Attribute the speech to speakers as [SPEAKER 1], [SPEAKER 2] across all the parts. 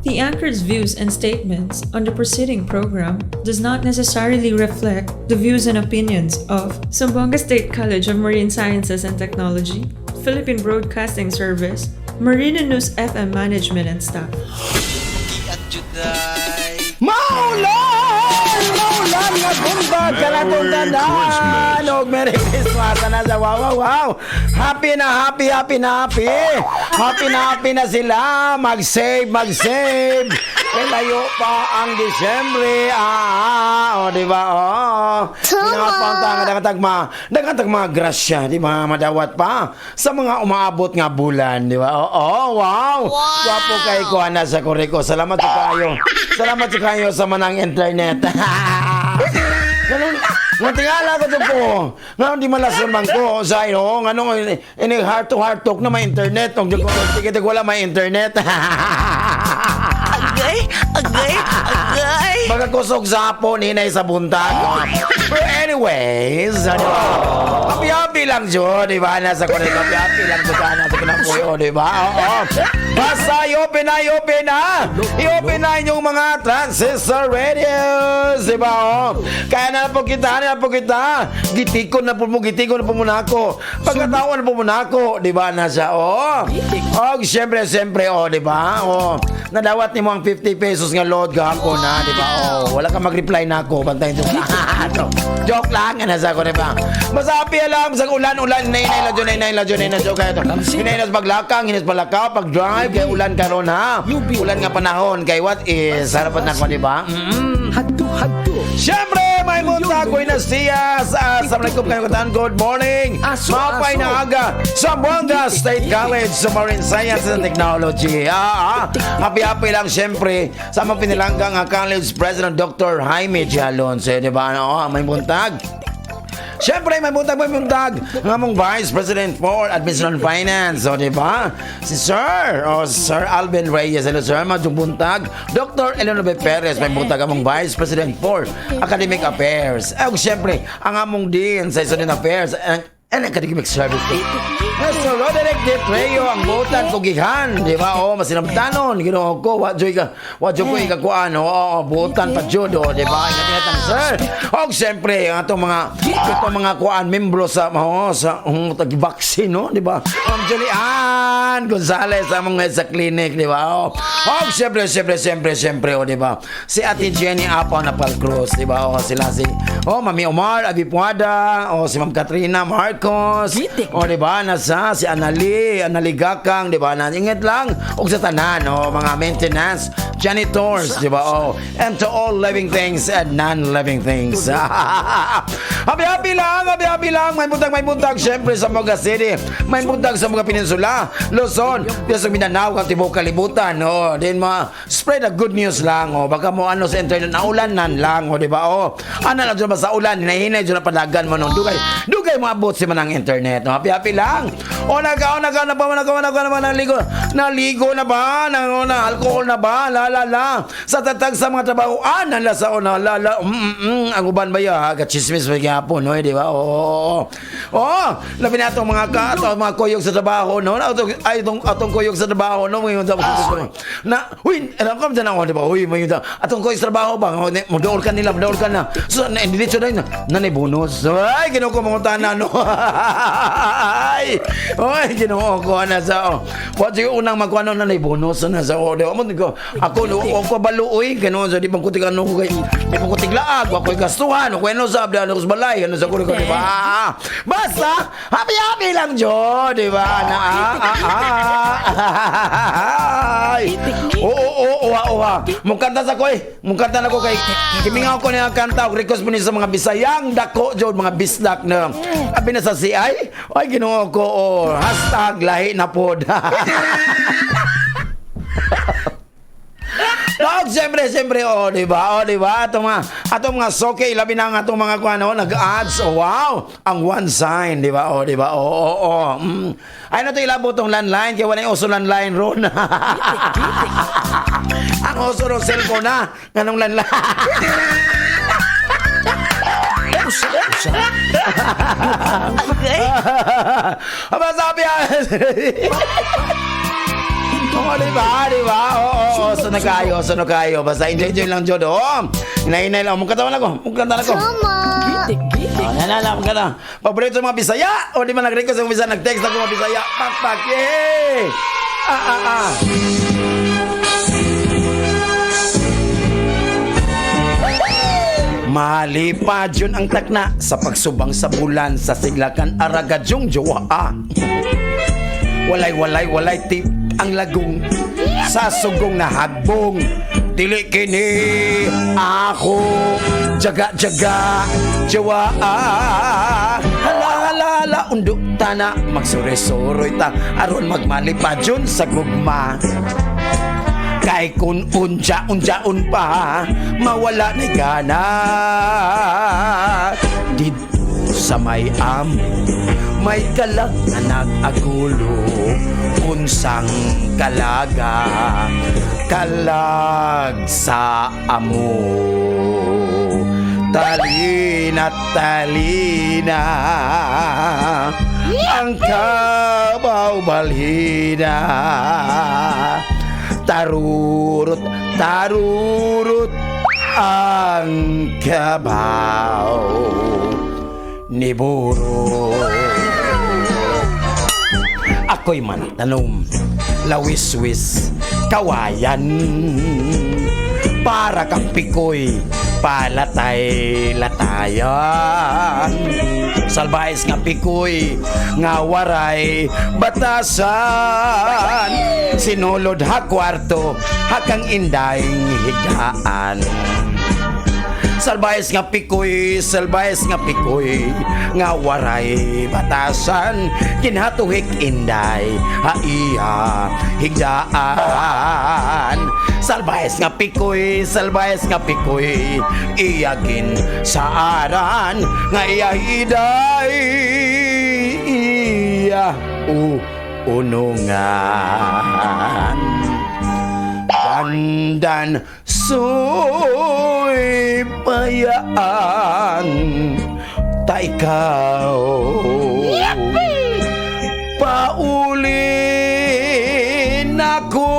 [SPEAKER 1] The anchor's views and statements on the preceding program does not necessarily reflect the views and opinions of Zamboanga State College of Marine Sciences and Technology, Philippine Broadcasting Service, Marina News FM Management and staff.
[SPEAKER 2] At Juday.
[SPEAKER 3] Maulan nga bumbag ka na itong tandaan. Og Merry Christmas na sa wow. Happy na happy na sila. Mag-save. Kaya layo pa ang Disyembre. O diba? Dagatag mga grasya, di ba? Madawat pa sa mga umaabot nga bulan, di ba? Wow. Wapo kay Kuana sa Koreko. Salamat sa kayo sa manang internet. Tingala ko ito po. Ngayon di malasaman ko sa ino. Ini heart to heart talk na may internet. Kung wala may internet.
[SPEAKER 2] Agay.
[SPEAKER 3] Magkakusog sa po ninay sa buntag. But anyways, happy lang dyan, di ba? Nasa ko rin, happy lang dyan, nasa ko na po yun, di ba? Basta, i-open na yung mga transistor radios, di ba? Kaya na po kita. Gitikon na po muna ako. Pagkataon na po muna ako, di ba? Nasa, siyempre, di ba? Nadawat ni mo ang 50 pesos nga load gahapon na, di ba? Wala ka mag-reply na ako. Bantayin ito. Joke lang, nasa ko, di ba? Masapi alam, sa ulan, inay la dyan, kaya ito. Hinay na paglakang, hinis palakaw, pag-drive, kaya ulan karon ha. Ulan nga panahon, kaya what is, harapan na ko, di ba?
[SPEAKER 2] Hadto.
[SPEAKER 3] Siyempre, may munta ko na siya sa Assalamualaikum kayo kataan. Good morning. Mapay na aga sa Zamboanga State College sa Marine Science and Technology. Happy lang siyempre sa mga pinilanggang college president Dr. Jaime G. Alonso. Diba? May buntag. Siyempre, may buntag ng among Vice President for Administration and Finance. O, diba? Si Sir Alvin Reyes. Hello, Sir. Madung buntag. Dr. Eleanor B. Perez. May buntag among Vice President for Academic Affairs. Siyempre, ang among Dean sa Student Affairs and Academic Service. Mr. Roderick De Trejo, ang butan ko gihan, di ba? Masinabtanon, ginoon ko, wadyo ko ikakuan, butan pa judo, di ba? Ingat sir. Siyempre, itong mga kuan, membro sa tag-vaccine, no? Di ba? Julian Gonzalez, sa clinic, di ba? Siyempre, di ba? Si Ate Jenny Apaw na Palcruz, di ba? Sila si, Mami Omar, Abi Puada, si Ma'am Katrina Marcos, di ba? Nasa si Anali Gakang, di ba? Ingat lang, sa tanan, mga maintenance, janitors, di ba? And to all living things and non-living things. Happy lang, may buntag, siyempre sa mga city, may buntag sa mga peninsula, Luzon, sa Mindanao, ang tibok kalibutan, din spread the good news lang, baka mo sa internet, naulanan lang, di ba? Ano lang dyan ba sa ulan, hinahinay dyan na palagan mo, dugay mga abot si manang internet, happy lang. Naligo na ba? Alcohol na ba? La. Sa tatag sa mga trabaho, ang uban ba ya? Chismis ba gyapon, di ba? Labi na itong mga kuyog sa trabaho, no? Atong kuyog sa trabaho, no? Alam ko dyan ako, di ba? Atong kuyog sa trabaho ba? Mudool ka na. So, dito na nanibunos. Ay, ginuko mga tanan, no? Ginoo ko na sa what yung unang magkuano na bonus na sa audio ako baluoy gano sa di bang kutig ano ko kay di bang kutig laag wa koy gastuhan ko ano sa abda sa balay ano sa ko di ba basta happy lang jo di ba na mukanta na ko kay kimingaw ko na kanta request mo ni sa mga Bisayang dako jo mga bisdak na abi na sa CI ay Ginoo ko hashtag lahi na pod. Siyempre, di ba? Atong mga soke, labi na nga atong mga nag-ads. Wow! Ang one sign, di ba? Di ba? Ay na ito ilabo tong landline, kaya wala yung uso landline ron. Ang uso ron cellphone na, ganong landline. Aba sabi di ba? so na kayo. Basta enjoy lang, Jod. Oh, inay lang. Mugkatawan ako. Nalala, magkata. Paborito sa mga Bisaya. O di man nag-request ng Bisaya, nag-text ako mga Bisaya. Pak, yay! Malipad yun ang takna sa pagsubang sa bulan sa siglakan aragadyong jowa. Walay tip ang lagong sa sugong na hagbong. Dili kini ako jaga jowa. Hala undok tana magsuri-suroy ta aron magmalipad yun sa gugma. Kay kun unja-unjaon pa mawala na gana. Did sa may kalag na nag-agulo unsang kalaga kalag sa amo. Talina ang kabaw balhina. Tarurut ang kabaw ni Buro. Ako'y manatanom, lawis-wis, kawayan. Para kang pikoy, palatay-latayan. Salbahis nga pikoy, nga waray batasan. Sinulod ha kwarto, hakang indayng higaan. Salbahis nga pikoy, nga waray batasan. Kinhatuhik inday, haiya higdaan. Salbahis nga pikoy, iyagin sa aran. Nga iya hiday, iya unungan. Dandan so'y payaan ta ikaw. Paulin ako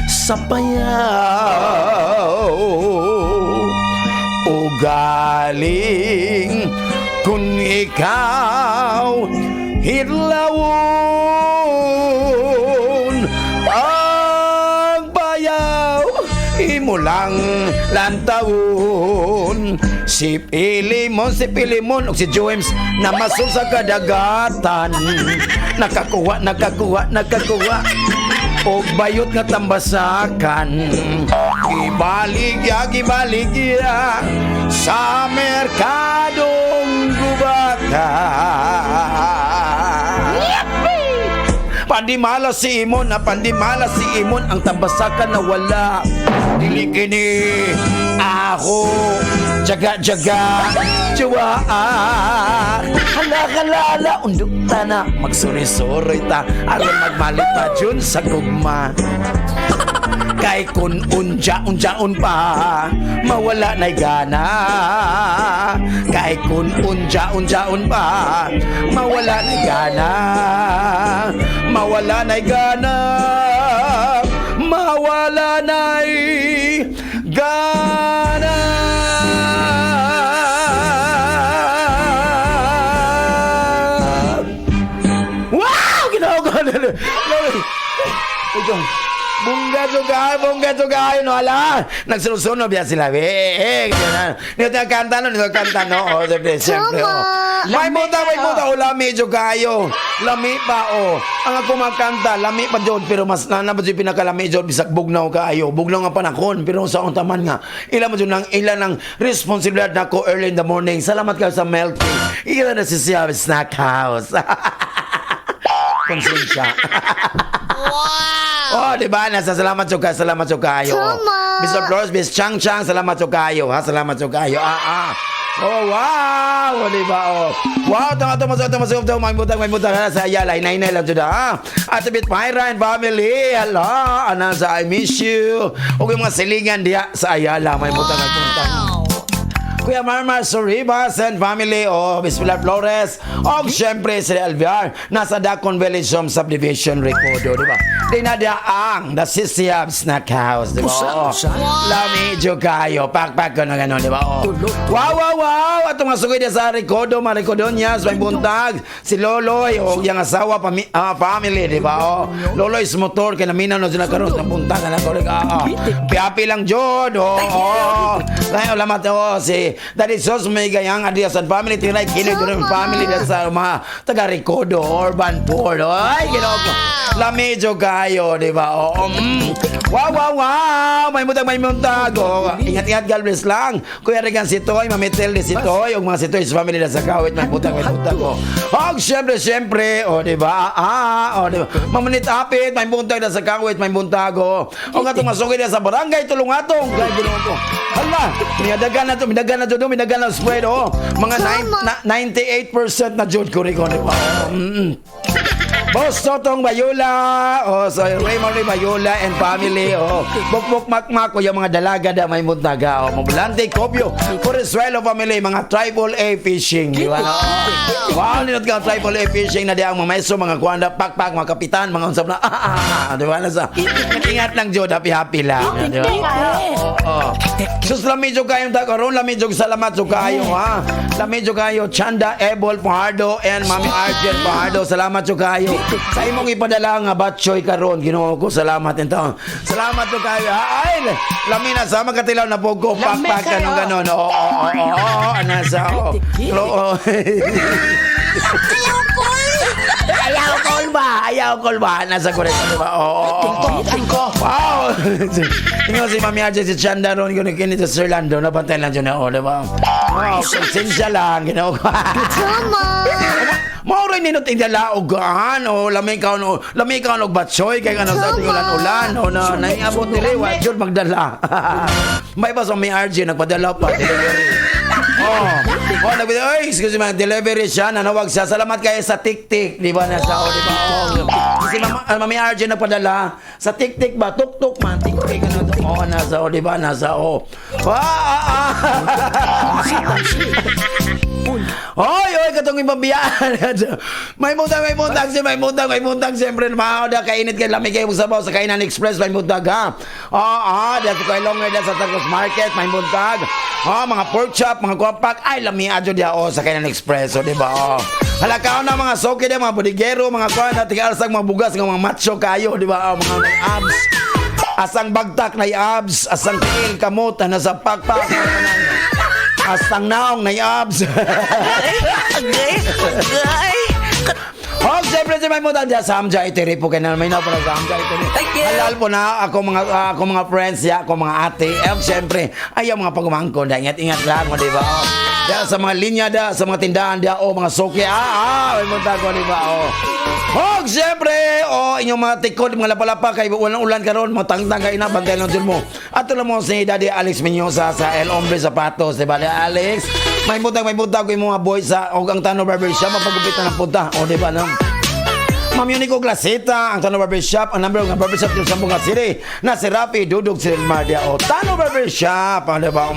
[SPEAKER 3] sa payaw. O galing kung ikaw hidlawon ang bayaw imo lang lantawon. Si Pilimon ug si James na masul sa kadagatan. Nakakuha og bayot nga tambasakan. Gibaligya sa merkadong gubakan. Pandimala si Imon ang tambasakan na wala. Dili kini ako jaga jowa. Hala undok ta na magsuri-suroy ta aron magmalipad yun sa gugma. Kay kun unja-unjaon pa mawala na'y gana. Kay kun unja-unjaon pa mawala na'y gana. Mawala na'y gana. Wow! Ginawa ko. Ito. Bungga tugayo no ala. Nagsusuno biya sila. Nito kanta no. Oh, siyempre. May muta lami tugayo. Lami pa Ang ako magkanta, lami pa jud pero mas nanabot yung pinakalami jud bisag bugnaw kaayo. Bugnaw nga panahon pero sa akong taman nga. Ilan ng responsibilidad nako early in the morning. Salamat kayo sa milk tea. Ilan na si Siya Snack House. Konsensya. Oh, di ba? Salamat so kayo. Mr. Flores, Miss Chang, salamat so kayo. Salamat so kayo. Oh, wow! Di ba? Wow, tama. May butang sa Ayala. Inay lang dyan, At a bit Myra and family. Hello. Sa I miss you. O yung mga silingan diya sa Ayala. May butang. Kuya Marmar Sorribas and family o Miss Pilar Flores o syempre si Alviar nasa Dacon Village Home Subdivision Recodo, di ba? Dinadaang the Sisiab Snack House, di ba? Lamidyo kayo, pakpak ko na gano'n, di ba? Wow! At masukoy dia sa Recodo, Maricodonias, may buntag, si Loloy o yung asawa, family, di ba? Loloy is motor, kinamina no sila karoon ng buntag, anak ko, piapi lang jod, Kaya alamat si Daddy Sos may gayang adias at family tinay kini ng family da sa mga taga Recodo Urban Tour. Ay, ginoko. Lamedyo kayo, di ba? Wow! May muntag. Ingat-ingat galbis lang. Kuya Regan si Toy, Mamitel di si Toy, yung mga si Toy sa family da sa kawit, may buntag ko. Siyempre, di ba? Di ba? Mamanit apit, may buntag da sa kawit, may buntag. O nga tumasugin da sa barangay Tulungatong. Kaya ginoko. Hala, minagan na spread, mga 98% na jud ko rin, di ba? Boss Totong Bayula, so Raymond Bayula and family, Bukbuk Makmak, yung mga dalaga da may muntaga, Mabulante Kopyo, Corresuelo family, mga Triple A Fishing, di ba? Wow, ninot ka Triple A Fishing na di ang mga maiso, mga kuwanda, pakpak, mga kapitan, mga unsap na, di ba? Ingat lang jud, happy lang, di ba? Sus, lamidyo kayong takaroon, lamidyo salamat so kayo, ha? Lamidyo kayo, Chanda, Ebol, Pahardo, and Mami Arjen, Pahardo, salamat so kayo. Sa imong ipadala nga batchoy karon, Ginoo ko, salamat ento. Salamat to kayo. Ay, lamina sa magkatilaw na po ko, pakpak kanong ganon. Anasa, Ayaw call ba? Nasa ko rin, di ba? Wow! Tingnan si Mami Arjen, si Chanda ron, kini sa Sir Lando, napantay lang dyan na, di ba? Konsensya lang, Ginoo ko. Mauray ninot idalaogan lamay ka og batsoy kay kanang sa ulan na naiabot dili wa jud magdala. May pa sa may RJ nagpadala pa delivery. Nagbigay, excuse me, delivery siya, nanawag siya. Salamat kayo sa Tik-Tik, di ba na siya, di ba? Kasi Mami RJ nagpadala sa Tik-Tik ba? Tuk-tuk man, Tik-Tik, nasa, di ba, nasa, Oy, katong ibabiyaan. May muntag, siyempre, da kainit kay lamig kayo sabaw sa Kainan Express, may muntag, ha? Dito kayo longer sa Tacos Market, may muntag. Mga pork chop, mga kwapak, ay lami adyo dia sa Kainan Express, di ba? Halakaw na mga soke dia, mga bodigero, mga kwan, tigalasag mga bugas, mga macho kayo, di ba? Mga abs. Asang bagtak na abs, asang tiil kamot na sa pakpak. Asang naong na abs. Siyempre si may mutan dyan sa Hamja Itiri po kayo na may na po na sa Hamja Itiri. Halal po na ako mga friends ya, ako mga ate. Siyempre, ayaw mga pagumangko na ingat lang mo, di ba? Dahil sa mga linya da, sa mga tindahan da, mga soke, may mutan ko, di ba? Siyempre, inyong mga tikod, mga lapalapa, kay ulan karon, mga tangtang kayo na, bantay lang dyan mo. At tulang mo si Daddy Alex Menyosa sa El Hombre Zapatos, di ba? Alex, may muntag ko yung mga boys sa ang Tano Barbershop, mapagupit na ng punta, di ba? Ma'am Unico Glasita, ang Tano Barbershop, ang number ng barbershop ng Sambunga City, na si Rapi Dudog Silmardia, Tano Barbershop, di ba?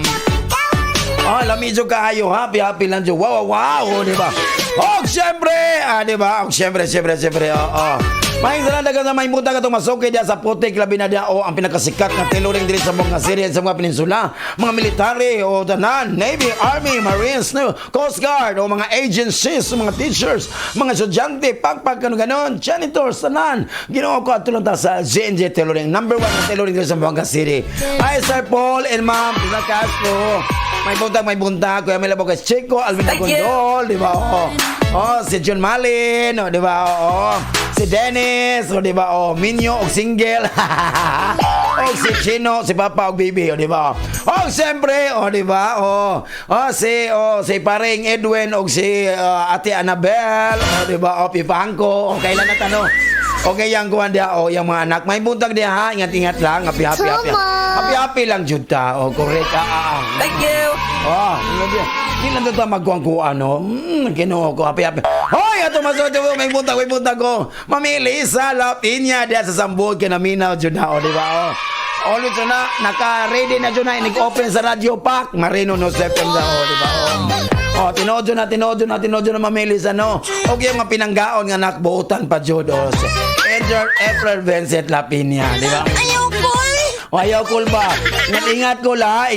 [SPEAKER 3] Lamidyo kayo, happy lang dyan. Wow, di ba? Siyempre, di ba? Siyempre, May dagan na may muta ka itong masoke diya sa Putik, labi na diya ang pinakasikat na tailoring dito sa mga Syria sa mga peninsula, mga military tanan, Navy, Army, Marines, Coast Guard mga agencies, mga teachers, mga estudyante, pagpag ganon, janitors, tanan. Ginawa ko at tulong ta sa GNJ Tailoring, number 1 na tailoring dito sa mga City. Hi Sir Paul and Ma'am Pina Castro. May buntag, kuya may labo kay Chico, Alvin Gondol, di ba? Si John Malin, di ba? Si Dennis, di ba? Minyo, single. Si Chino, si Papa, Bibi, di ba? Siyempre, di ba? Si Paring Edwin, si Ate Annabel, di ba? Pipangko, kailan na tanong? Okay, yang kuwan dia, yung mga anak. May buntag dia, ha? Ingat-ingat lang. Happy lang, Juta. Correct.
[SPEAKER 2] Thank you.
[SPEAKER 3] Hindi lang ito magkuhan-kuhan, Kinuha ko, happy. Hoy, ato masod, may buntag ko. Mami Lisa, Lapinya, dia sa Sambod, kinaminaw, Juta, di ba? Always na, naka-ready na dyan na, inig-open sa Radio Pack. Marino no FM sa di ba? Tinodyo na mamilis, ano? O yung mga pinanggaon nga nakbuutan pa, Jodos. April Vincent Lapinia, di ba?
[SPEAKER 2] Ayaw ko
[SPEAKER 3] Ayaw cool ba? Ingat ko la.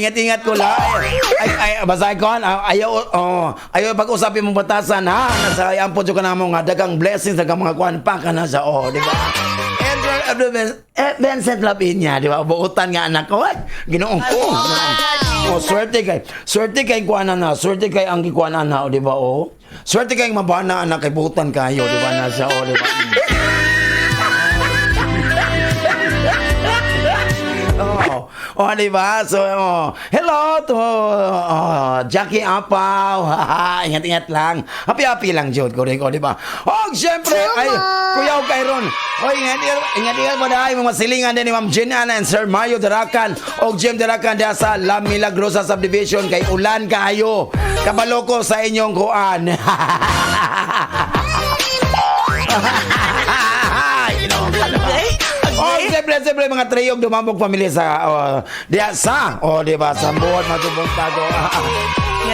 [SPEAKER 3] Ay, basahin ko, ayaw pag-usapin mong batasan, ha? Nasa ampon ka na mo nga, dagang blessings, dagang mga kuwan pa ka na sa, di ba? Vincent Lapinia, di ba? Buutan nga anak ko, ginoong ko. Swerte kay kuwanan na, swerte kay ang kikuanan na, di ba, Swerte kay mabana anak kay buutan kayo, di ba, nasa, di ba? Di ba? So, hello to Jackie Apaw. Ingat-ingat lang. Happy-happy lang, Jod. Correct, di ba? Siyempre, ay, Kuya Kairon. Ingat-ingat mo dahil mga silingan din ni Ma'am Jen Ana and Sir Mario Darakan o Jim Darakan diya sa La Milagrosa Subdivision kay ulan kayo. Kabalo ko sa inyong kuan. Siyempre mga triyog dumambog pamilya sa diya sa di ba sa buwan matubong tago.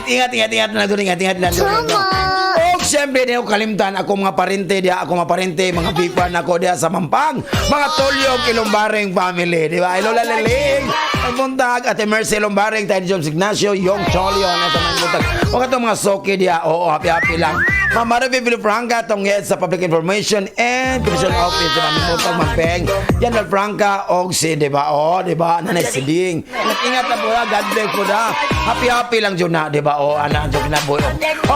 [SPEAKER 3] Ingat na doon. Siyempre, di ako kalimtan ako mga parente, mga bipan ako diya sa Mampang. Mga Tulyog, Ilumbaring family, di ba? Lola Liling, ang buntag, Ate Mercy Ilumbaring, Tiny Jones Ignacio, Yung Cholio, at ang buntag. Huwag itong mga soki diya, happy lang. Mama Ruby Franca, itong head sa Public Information and Commission Office, sa mga buntag, Mampeng. Yan na Franca, si, di ba? Di ba? Nanay Siding. Ingat na po na, God bless po na. Happy lang dyan na, di ba? Anak dyan na po.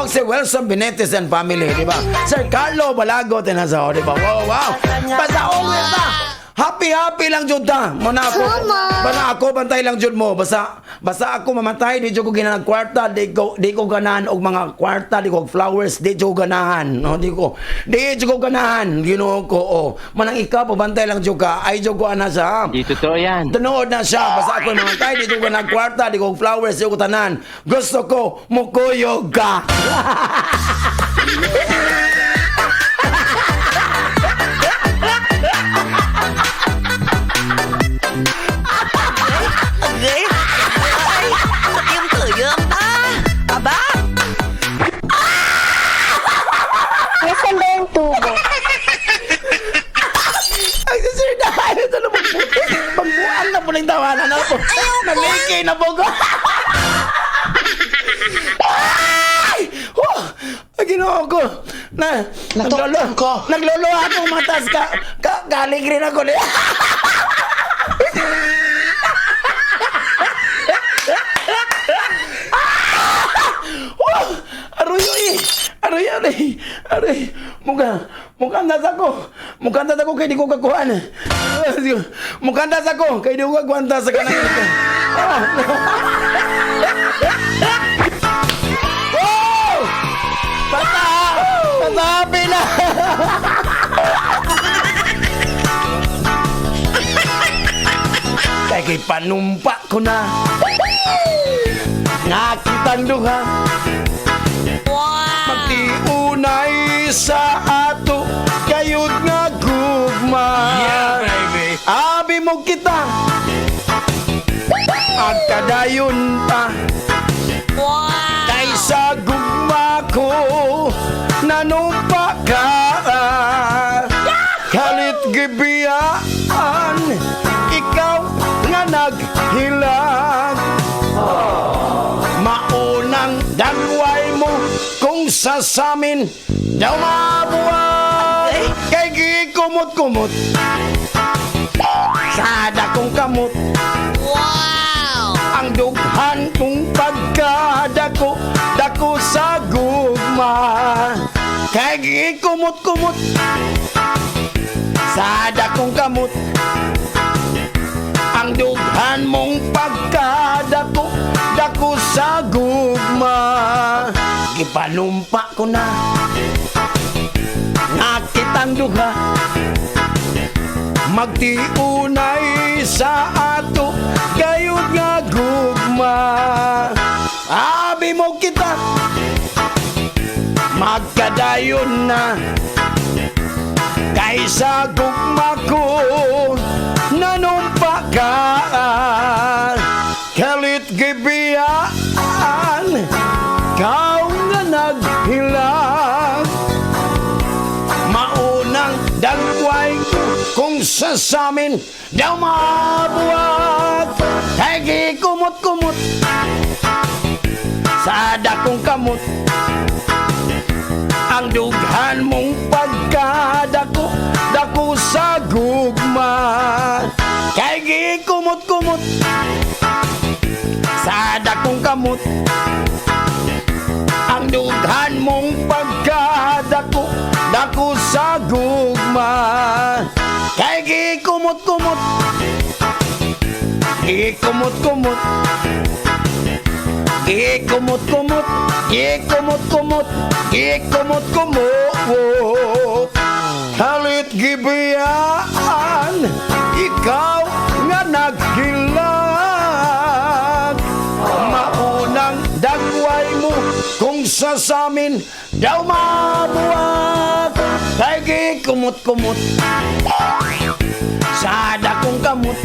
[SPEAKER 3] Si Wilson Benitez and family, di ba? Sir Carlo Balago, tinasa, di ba? Wow. Basta always na. Happy lang dyan ta. Mana ako, bantay lang dyan mo. Basta ako mamatay, di ko ginanag kwarta, di ko ganahan og mga kwarta, di ko flowers, di ko ganahan. No, di ko ganahan. Ginoo ko, Manang ikaw, pabantay lang dyan ka. Ay, dyan ko ana sa.
[SPEAKER 4] Di totoo yan.
[SPEAKER 3] Tanood na siya. Basta ako mamatay, di ko ganag kwarta, di ko flowers, di ko tanan. Gusto ko, mukuyog ka.
[SPEAKER 2] Yung tuyong ta. Aba?
[SPEAKER 5] Nasaan ba yung tubo?
[SPEAKER 3] Ay, sir, dahil ito na magbuang na po ng tawanan na po. Nalikay na po ko. Ay! Ginoo ko. Naglolo akong matas galing rin ako. Aroy. Mukhang nasa ko kay di ko kakuhaan. Mukhang nasa ko kay di ko kakuhaan sa kanang. Patabi na! Kaya panumpa ko na. Nakitang duha. Magtiunay sa ato kayod nga gugma. Yeah, baby. Abi mo kita. At kadayon ta. Kaysa gugma ko nanumpa ka. Kalit gibiyaan ikaw nga naghilag. Maunang dalway mo kung sasamin daw mabuhay. Kay gikumot-kumot sa dakong kamot. Ang dughan kong pagkadako dako sa gugma. Kay gikumot-kumot sa dakong kamot. Ang dughan mong pagkadako dako sa gugma. Gipanumpa ko na nakitang duha. Magtiunay sa ato kayod nga gugma. Abi mo kita magkadayon na kaysa gugma ko nanumpa ka. sa amin daw mabuwag. Kay gikumot-kumot sa dakong kamot ang dughan mong pagkadako, dako sa gugma. Kay gikumot-kumot sa dakong kamot ang dughan mong pagkadako, dako sa gugma. Kay gikumot-kumot, gikumot-kumot, gikumot-kumot, gikumot-kumot, gikumot-kumot. Halit gibiyaan, ikaw nga nagkilag. Maunang dagway mo kung sa samin daw mabuwag. Kay gikumot-kumot sa dakong kamot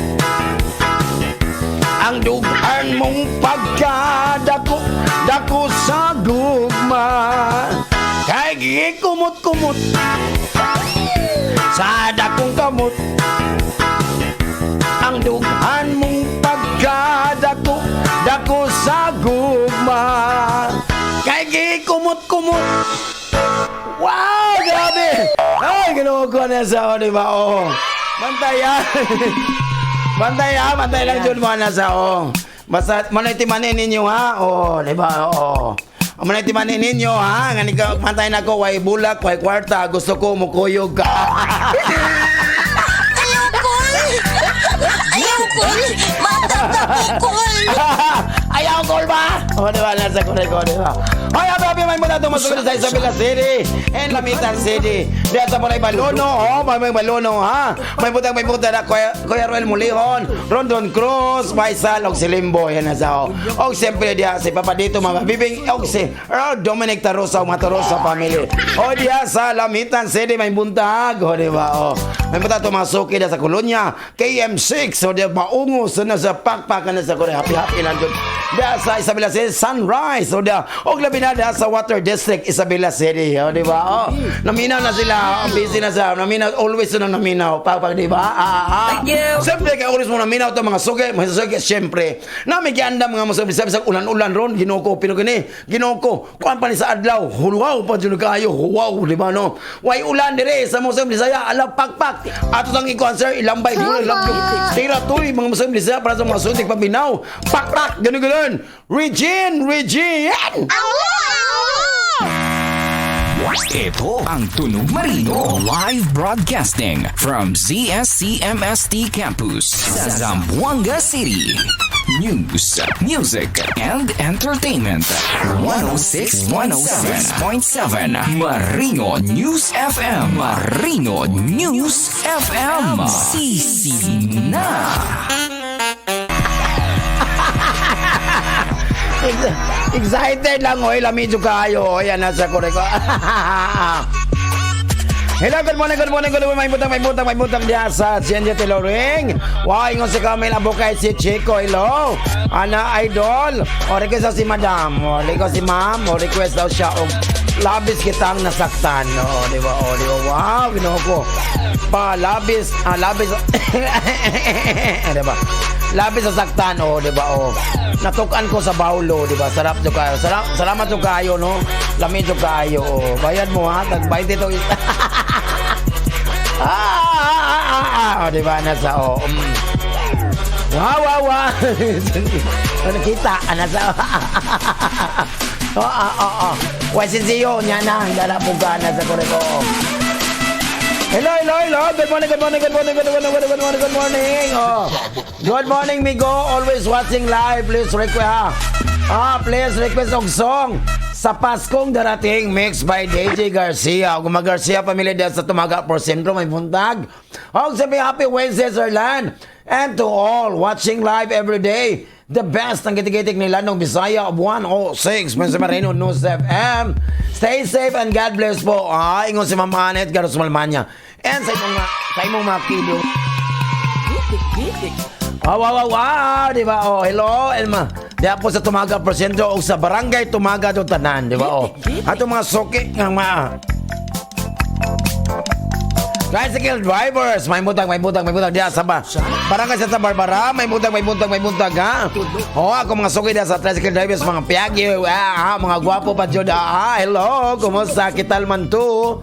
[SPEAKER 3] ang dughan mong pagkadako, dako sa gugma. Kay gikumot-kumot sa dakong kamot ang dughan mong pagkadako, dako sa gugma. Kay gikumot-kumot. Wow, grabe! Ay, ginukuha na sa di ba? Oh. Bantayan. Bantay lang dyan mo na sa Basta manay-timanin ninyo ha. Di ba? Manay-timanin ninyo ha. Ngani ka, bantayan ako, way bulak, way kwarta. Gusto ko mukuyog ka.
[SPEAKER 2] Ayokol! Matagdapokol!
[SPEAKER 3] Ayaw call ba? Di ba? Nasa ko, di ba? Ay, happy may muna itong masulit sa Isabela City and Lamitan City. Diyan sa Malay Balono, may Balono, ha? May putang na Kuya Roel Mulihon, Rondon Cruz, Maisal, og si Limbo, yan na sa og siyempre diya si Papa Dito, Mama Bibing, og si Dominic Tarosa, Matarosa family. O diya sa Lamitan City, may buntag, di ba? May punta tumasuki na sa Kolonya, KM6, o diya maungos na sa pakpakan na sa Korea. Happy lang dun. Diya sa Isabela City, Sunrise, o diya, og labi na diya sa Water District, Isabela City, di ba? Naminaw na sila, ang busy na sa, naminaw, always na naminaw, pakpak, di ba? Siyempre, kaya always mo naminaw ito, mga sugi, siyempre, namin kianda mga masabi, sabi sa ulan-ulan ron, ginoko, pinugini, ginoko, kuhan pa ni sa adlaw, wow, pa dyan kayo, wow, di ba, no? Way ulan, dire, sa masabi, saya, alaw, pakpak, ato sang ikuan, sir, ilambay, tira tuy, mga masabi, saya, para sa mga sutik, paminaw, pakpak, ganun, Regine!
[SPEAKER 4] Ito ang Tunog Marino live broadcasting from ZSCMST Campus sa Zamboanga City. News, music, and entertainment. 106.7 Marino News FM. Marino News FM. Sisi na.
[SPEAKER 3] Excited lang, lamidyo kayo. Yan, nasa kore ko. Hello, good morning. May butang diya sa Cienja Tiloring. Wow, ingon si Camille Abukay, si Chico. Hello. Ana Idol. O, request daw si Madam. O, request si Ma'am. O, request daw siya. O, labis kitang nasaktan. O, di ba? Wow, ginawa ko. Labis. Di ba? Labis sa saktan, di ba? Natukan ko sa baulo, di ba? Sarap jo kayo. Salamat jo kayo, no? Lamig jo kayo. Bayad mo ha, tag-bayad dito. Di ba? Nasa, Wow. Nakita, nasa, Wasinsiyo, niya na, dala po ka, nasa koreko. Hello. Good morning. Good morning, Migo. Always watching live. Please request please request og song sa Paskong darating mixed by DJ Garcia. Guma Garcia family dyan sa Tumaga por Sentro may buntag. Og sabi happy Wednesday, Sirland. And to all watching live every day. The best ang gitig-gitig ni Landong Bisaya of 106 Mensa Marino News FM. Stay safe and God bless po. Ingon si Ma'am Anet Garos Malmanya. And sa imong mga kilo. Wow, di ba? Hello, Elma. Diya po sa Tumaga Porsyento o sa Barangay Tumaga do Tanan, di ba? Ato mga suki ng mga Tricycle drivers, may buntag diya sa parang kasi sa Barbara, may buntag ha. Ako mga suki diya sa tricycle drivers, mga piyagi, mga gwapo pa jud. Hello, kumusta kital man to?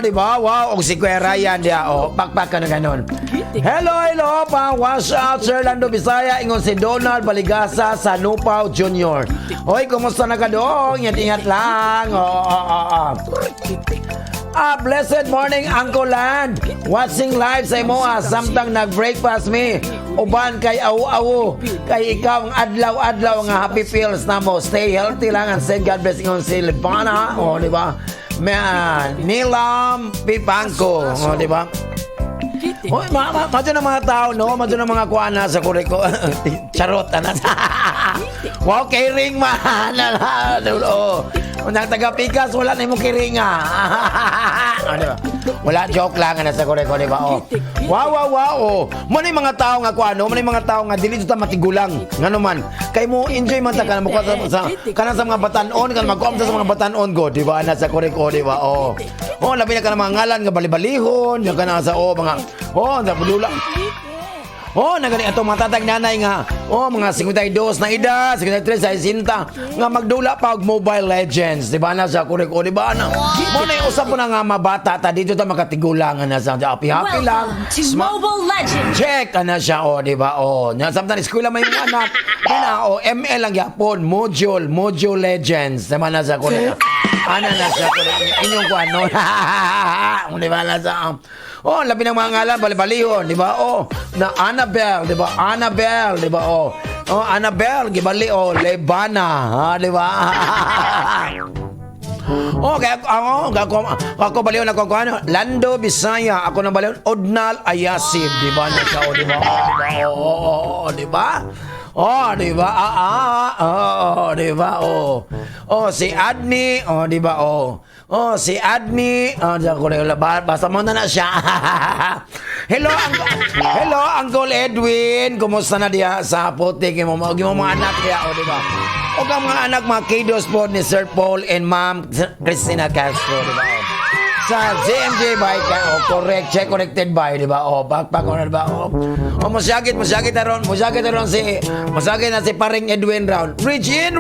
[SPEAKER 3] Di ba? Wow, og si Kuya Ryan diya, pakpak ka na ganon. Hello pa, wash out Sir Lando Bisaya, ingon si Donald Baligasa sa Nupaw Junior. Hoy, kumusta na ka dong? Ingat lang. Blessed morning, Uncle Land. Watching live sa imo, samtang nag-breakfast me. Uban kay awu-awu. Kay ikaw ang adlaw-adlaw nga happy feels na mo. Stay healthy lang and say God bless ingon si Libana. Di ba? Nilam Pipangko. Di ba? Madyo ng mga tao, no? Madyo ng mga kuana sa kuriko. Charot, anas. Wow, kiring man. Nang taga-pikas, wala na yung kiringa. Diba? Wala, joke lang na sa kuriko, di ba? Wow. Muna yung mga tao nga kuano, muna yung mga tao nga, dili dito matigulang. Nga naman, kay mo enjoy man ta ka na sa mga batanon, ka na magkuamta sa mga batanon go, di ba? Nasa kuriko, di ba? Labi na ka na mga ngalan, nga balibalihon, nga ka na sa, mga, nabulula. Nagani atong mga tatag nanay nga. Mga 52 na edad, 53 sa isinta nga magdula pa og Mobile Legends, di ba na sa kuriko, di ba na? Mo na usap po na nga mabata ta dito ta makatigulangan na sa happy lang.
[SPEAKER 2] To Mobile Legends.
[SPEAKER 3] Check na siya, di ba? Nya samtang eskwela may mga anak. ML lang yapon, Module Legends, di ba na sa kuriko? Ana na sa kuriko. Inyong kuano. Di ba na sa labi ng mga ngalan, balibalihon, di ba? Na Annabelle, di ba? Annabelle, di ba? Annabelle, gibali, Lebana, di ba? Kaya ako baliw na ano, Lando Bisaya, ako na baliw, Odnal Ayasib, di ba? Di ba? Di ba? Di ba? Di ba? Si Adni, di ba? Si Adni, basta mo na siya. Hello, Uncle Edwin, kumusta na diya sa Putik? Mo mga anak diya, di ba? O ang mga anak, mga kiddos po ni Sir Paul and Ma'am Cristina Castro, di ba? Sa CMJ by correct, check connected by, di ba? Backpack on, di ba? Masakit na si paring Edwin Round. Regine!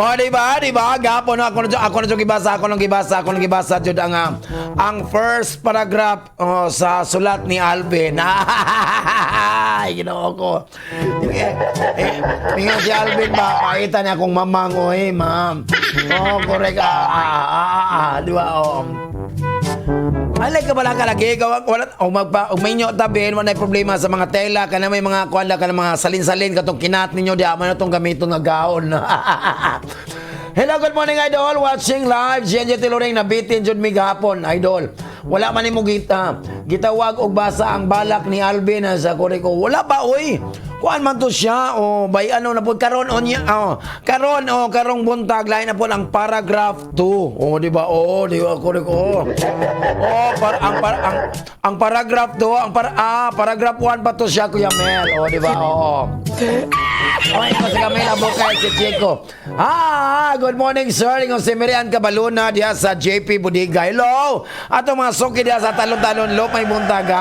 [SPEAKER 3] Di ba? Gapo no, ako nang gibasa jud ang first paragraph sa sulat ni Alvin. Ay, Ginoo ko. Mingo si Alvin ba, pakita niya akong mamang, ma'am. Correct. Di ba? Alay ka pala kalagi, may nyo tabin, wala problema sa mga tela, kana may mga kuwala, kana mga salin-salin, katong kinat ninyo, di aman na itong gamiton nga gaon. Hello, good morning, Idol. Watching live, GNJ Tiluring, nabitin jud mi gahapon, Idol. Wala man nimo gitawag og basa ang balak ni Alvin sa kuriko. Wala ba, kuan man to siya, by ano na po, karong buntag, lain na po ang paragraph 2. Di ba, kuriko. Ang paragraph 2, paragraph 1 pa to siya, Kuya Mel. Di ba, ito si Camila Bukay, si Chico. Good morning, sir. Ingon si Miriam Cabaluna diya sa JP Bodega. Hello! Ato mga suki diya sa talon-talon lo, may buntag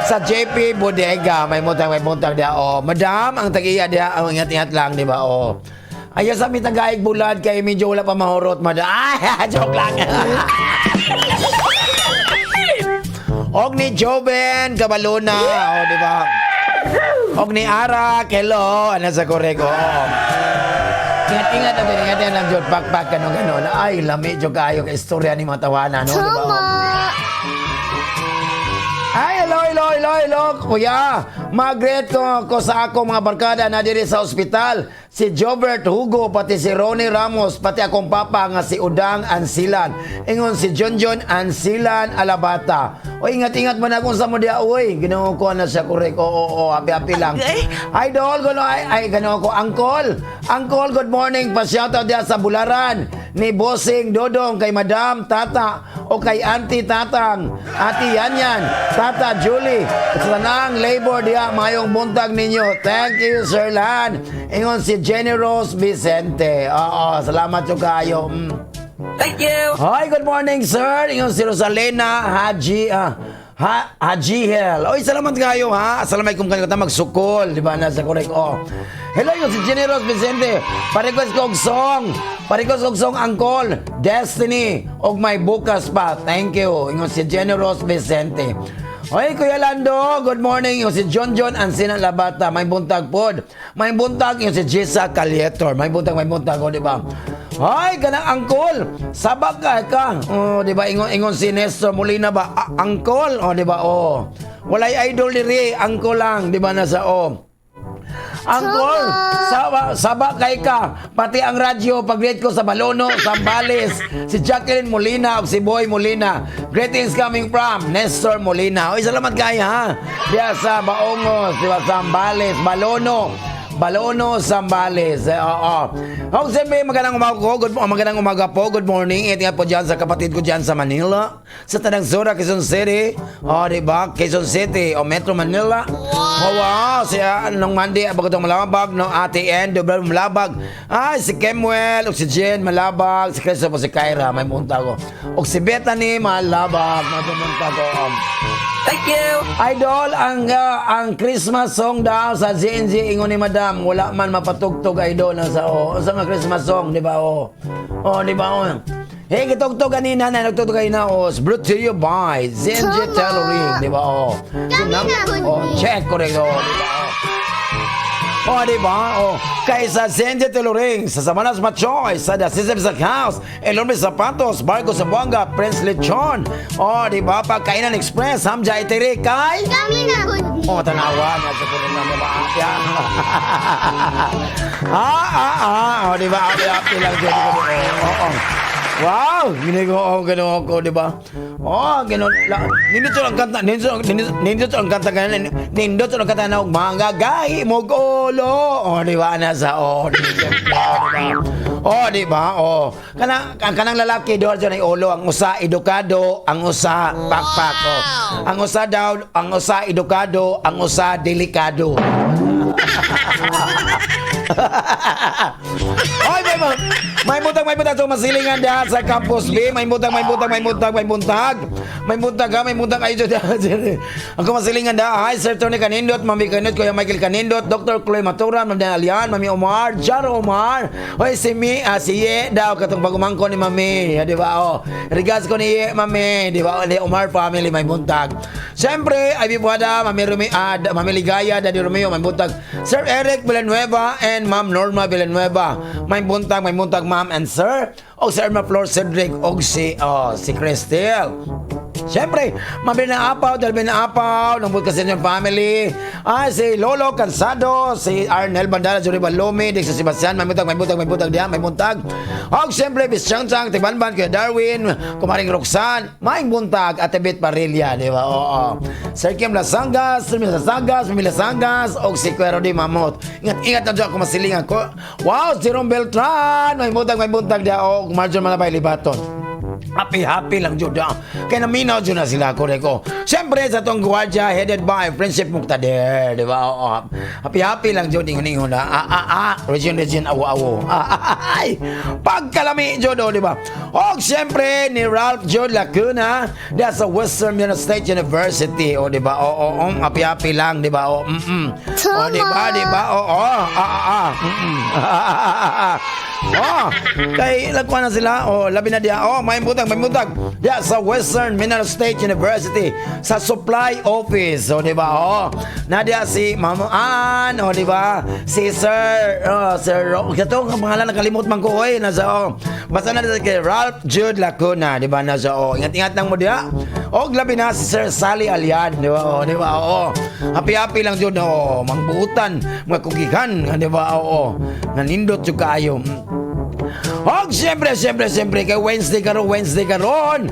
[SPEAKER 3] sa JP Bodega. May buntag diya. Madam, ang tagiya diya, ingat-ingat lang, di ba? Ayaw sa amin tagaig bulad kay medyo wala pa mahurot, madam. Joke lang. Og ni Joven Cabaluna, di ba? Og ni Arak, hello, ano sa koreko. Ingat lang, Jod, pakpak, gano'n. Ay, lami, Jod, kayo, ka-istorya ni mga tawanan, no? Diba? Ay, hello, kuya. Magret ko sa ako mga barkada na diri sa ospital. Si Jobert Hugo, pati si Ronnie Ramos, pati akong papa nga si Udang Ansilan. Ingon si John Ansilan Alabata. Ingat-ingat mo na kung sa mo diya, Ginoo ko na siya, correct. Happy lang. Idol, gano'n ko, Uncle, good morning. Pa-shoutout diya sa Bularan. ni Bossing Dodong, kay Madam Tata, o kay Auntie Tatang, Ate Yanyan, Tata Julie, sa tanang labor diya, mayong buntag ninyo. Thank you, Sir Lan. Ingon si Jenny Rose Vicente. Oo, salamat yung kayo.
[SPEAKER 4] Thank you!
[SPEAKER 3] Hi, good morning, sir. Ingon si Rosalena Hajihel. Oy, salamat kayo, ha. Assalamualaikum kayo ta magsukol, di ba? Nasa correct. Oh. Hello, yung si Jenny Rose Vicente. Parequest kong song. Parequest kong song, Angkol, Destiny, og may bukas pa. Thank you. Ingon si Jenny Rose Vicente. Oy, Kuya Lando, good morning. Yung si John Ansinan Labata, may buntag pod. May buntag yung si Jessa Calietor. May buntag, o, di ba? Hoy, kanang angkol. Sabak ka. Oh, di ba? Ingon si Nestor Molina ba? Angkol, oh, di ba? Oh. Walay idol diri, angkol lang, di ba nasa Angkol, sabak ka. Pati ang radyo, pag-greet ko sa Balono, Zambales, si Jacqueline Molina o si Boy Molina. Greetings coming from Nestor Molina. Oy, salamat kayo, ha. Diya sa Baongos, di ba? Zambales, Balono, Zambales. Oh, siyempre, magandang umaga po. Good morning. Ingat po dyan sa kapatid ko dyan sa Manila. Sa Tanang Sura, Quezon City. Oh, diba? Quezon City o Metro Manila. Oh, wow. Siya, nung Monday, abagotong malabag. No, Ate N, Dobral malabag. Si Kemuel, o si Jen malabag. Si Cristo po si Kyra, may munta ko. O si Bethany malabag. May munta ko.
[SPEAKER 4] Thank you!
[SPEAKER 3] Idol, ang Christmas song daw sa ZNZ, ingon ni Madam, wala man mapatugtog, idol, sa nga Christmas song, di ba, di ba, Hey, kitugtog kanina na, nagtugtog kayo na, brought to you by ZNZ Tailoring, di ba, check, correct, di ba, di ba, kaysa ZNZ Tailoring, sa Samanas Machoy, sa The Systems of House, Enorme Zapatos, Barco Zamboanga, Prince Lechon, di ba, Pagkainan Express, Hamja Itiri, kay? Tanawan, at sa kunin na mabaakya. Di ba, happy lang dyan, wow! Ginawa ko, di ba? Nindot ang kanta, nindot ang kanta na magagahi mo ulo. Di ba? Nasa, di ba? Kanang lalaki doon dyan ay ulo, ang usa edukado, ang usa pakpak. Ang usa edukado, ang usa delikado. Oy, may buntag so masilingan diha sa Campus B. May buntag ay jud. Ako masilingan diha. Hi Sir Tony Canindot, Mami Canindot, Kuya Michael Canindot, Dr. Chloe Maturan, Ma'am Dan Alian, Mami Omar, Jaro Omar. Hoy si Ye daw katong bagumangko ni Mami, di ba? Regards ko ni Ye, Mami, di ba? Ni Omar family may buntag. Siyempre, ay bibuada, Mami Ligaya, Daddy Romeo, may buntag. Sir Eric Villanueva and Ma'am Norma Villanueva. May buntag, Ma'am and Sir. O Sir Irma Flor Cedric o si Cristel. Siyempre, mabili na apaw, nambut kasi yung family. Si Lolo Cansado, si Arnel Bandara, Jory Balome, Dixon Sebastian, may buntag diyan, may buntag. O siyempre, Bis Chang, Tibanban, Kuya Darwin, Kumaring Roxanne, may buntag, at Bit Parilla, di ba? Sir Kim Lasangas, o si Kuya Rodi Mamot. Ingat na dyan kung masilingan ko. Wow, si Ron Beltran, may buntag diyan, o Marjon Malabay Libaton. Happy lang jud. Kaya naminaw jud na sila ko. Siyempre sa tong gwardiya headed by Friendship Muktader, di ba? Happy lang jud ingon na. Region awo. Pagkalami jud, di ba? O siyempre ni Ralph Jud Lacuna sa Western United States University, di ba? Happy lang, di ba? Di ba? Kay lagwa na sila. Labi na diya. May butag diya sa Western Mineral State University sa Supply Office. Di ba? Na diya si Ma'am Ann, di ba? Si Sir ito ang pangalan nakalimot man ko. Basta na diya kay Ralph Jude Lacuna, di ba? Ingat lang mo diya. Labi na si Sir Sally Alian, di ba? Di ba? Happy lang jud. Mangbuutan, mga kugihan, di ba? Nanindot jud kayo. Og siyempre kay Wednesday karon.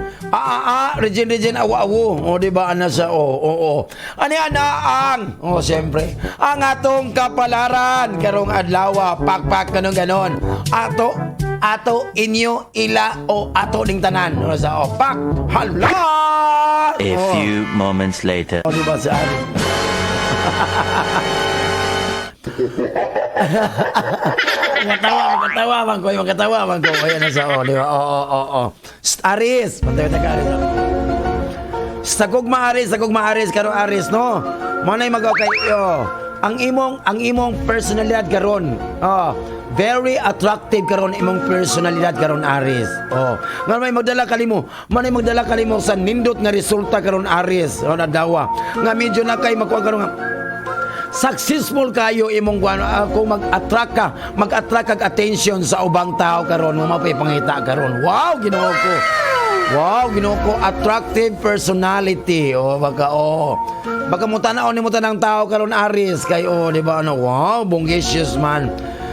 [SPEAKER 3] Regine awa-awo. O di ba ana sa Ani ana ang siyempre ang atong kapalaran karong adlaw, pakpak ganon. Ato inyo ila o ato ding tanan. O sa pak. Hala.
[SPEAKER 6] A few moments later.
[SPEAKER 3] O di ba sa Magkatawa man ko. Ayan na sa di ba? Aris. Pantay ta ka Aris. Sagog maaris karo Aris no. Manay magaw kay ang imong personalidad karon. Very attractive karon imong personalidad karon Aris. Nga may magdala kalimo sa nindot nga resulta karon Aris. Nadawa. Nga medyo na kay makuha karon nga successful kayo imong kung mag-attract kag attention sa ubang tao karon mo mapipangita karon. Wow, Ginoo ko attractive personality. Baka mo tanaw ni mo tanang tao karon Aris kay di ba wow, bongacious man.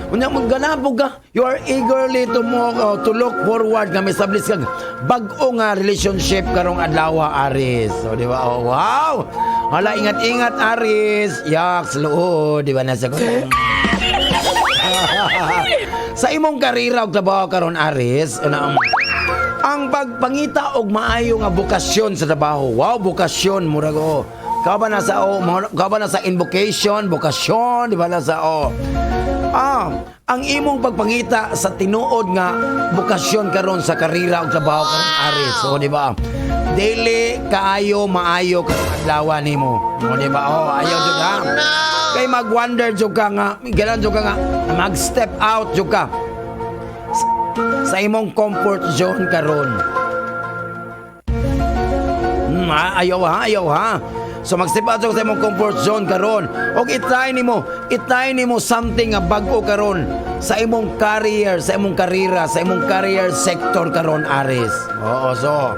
[SPEAKER 3] Unya magganapog ka. You are eagerly to look forward nga establish kag bag-o nga relationship karong adlaw Aris. Di ba? Wow. Hala ingat-ingat Aris. Yaks luod, di ba nasa ko? Sa imong karira og trabaho karon Aris, ang pagpangita og maayo nga bokasyon sa trabaho. Wow, bokasyon murag Ka ba na sa invocation, bokasyon, di ba na sa ang imong pagpangita sa tinuod nga bokasyon karon sa karira ug trabaho karon Aris. Di ba? Dili maayo karong adlaw nimo. Di ba? Ayaw jud ka. Kay mag-wonder jud ka nga, ganan jud ka nga mag-step out jud ka sa imong comfort zone karon. Ayaw ha. So mag-step out sa imong comfort zone karon. Og itry nimo something nga bag-o karon sa imong career, sa imong karira, sa imong career sector karon Aris. So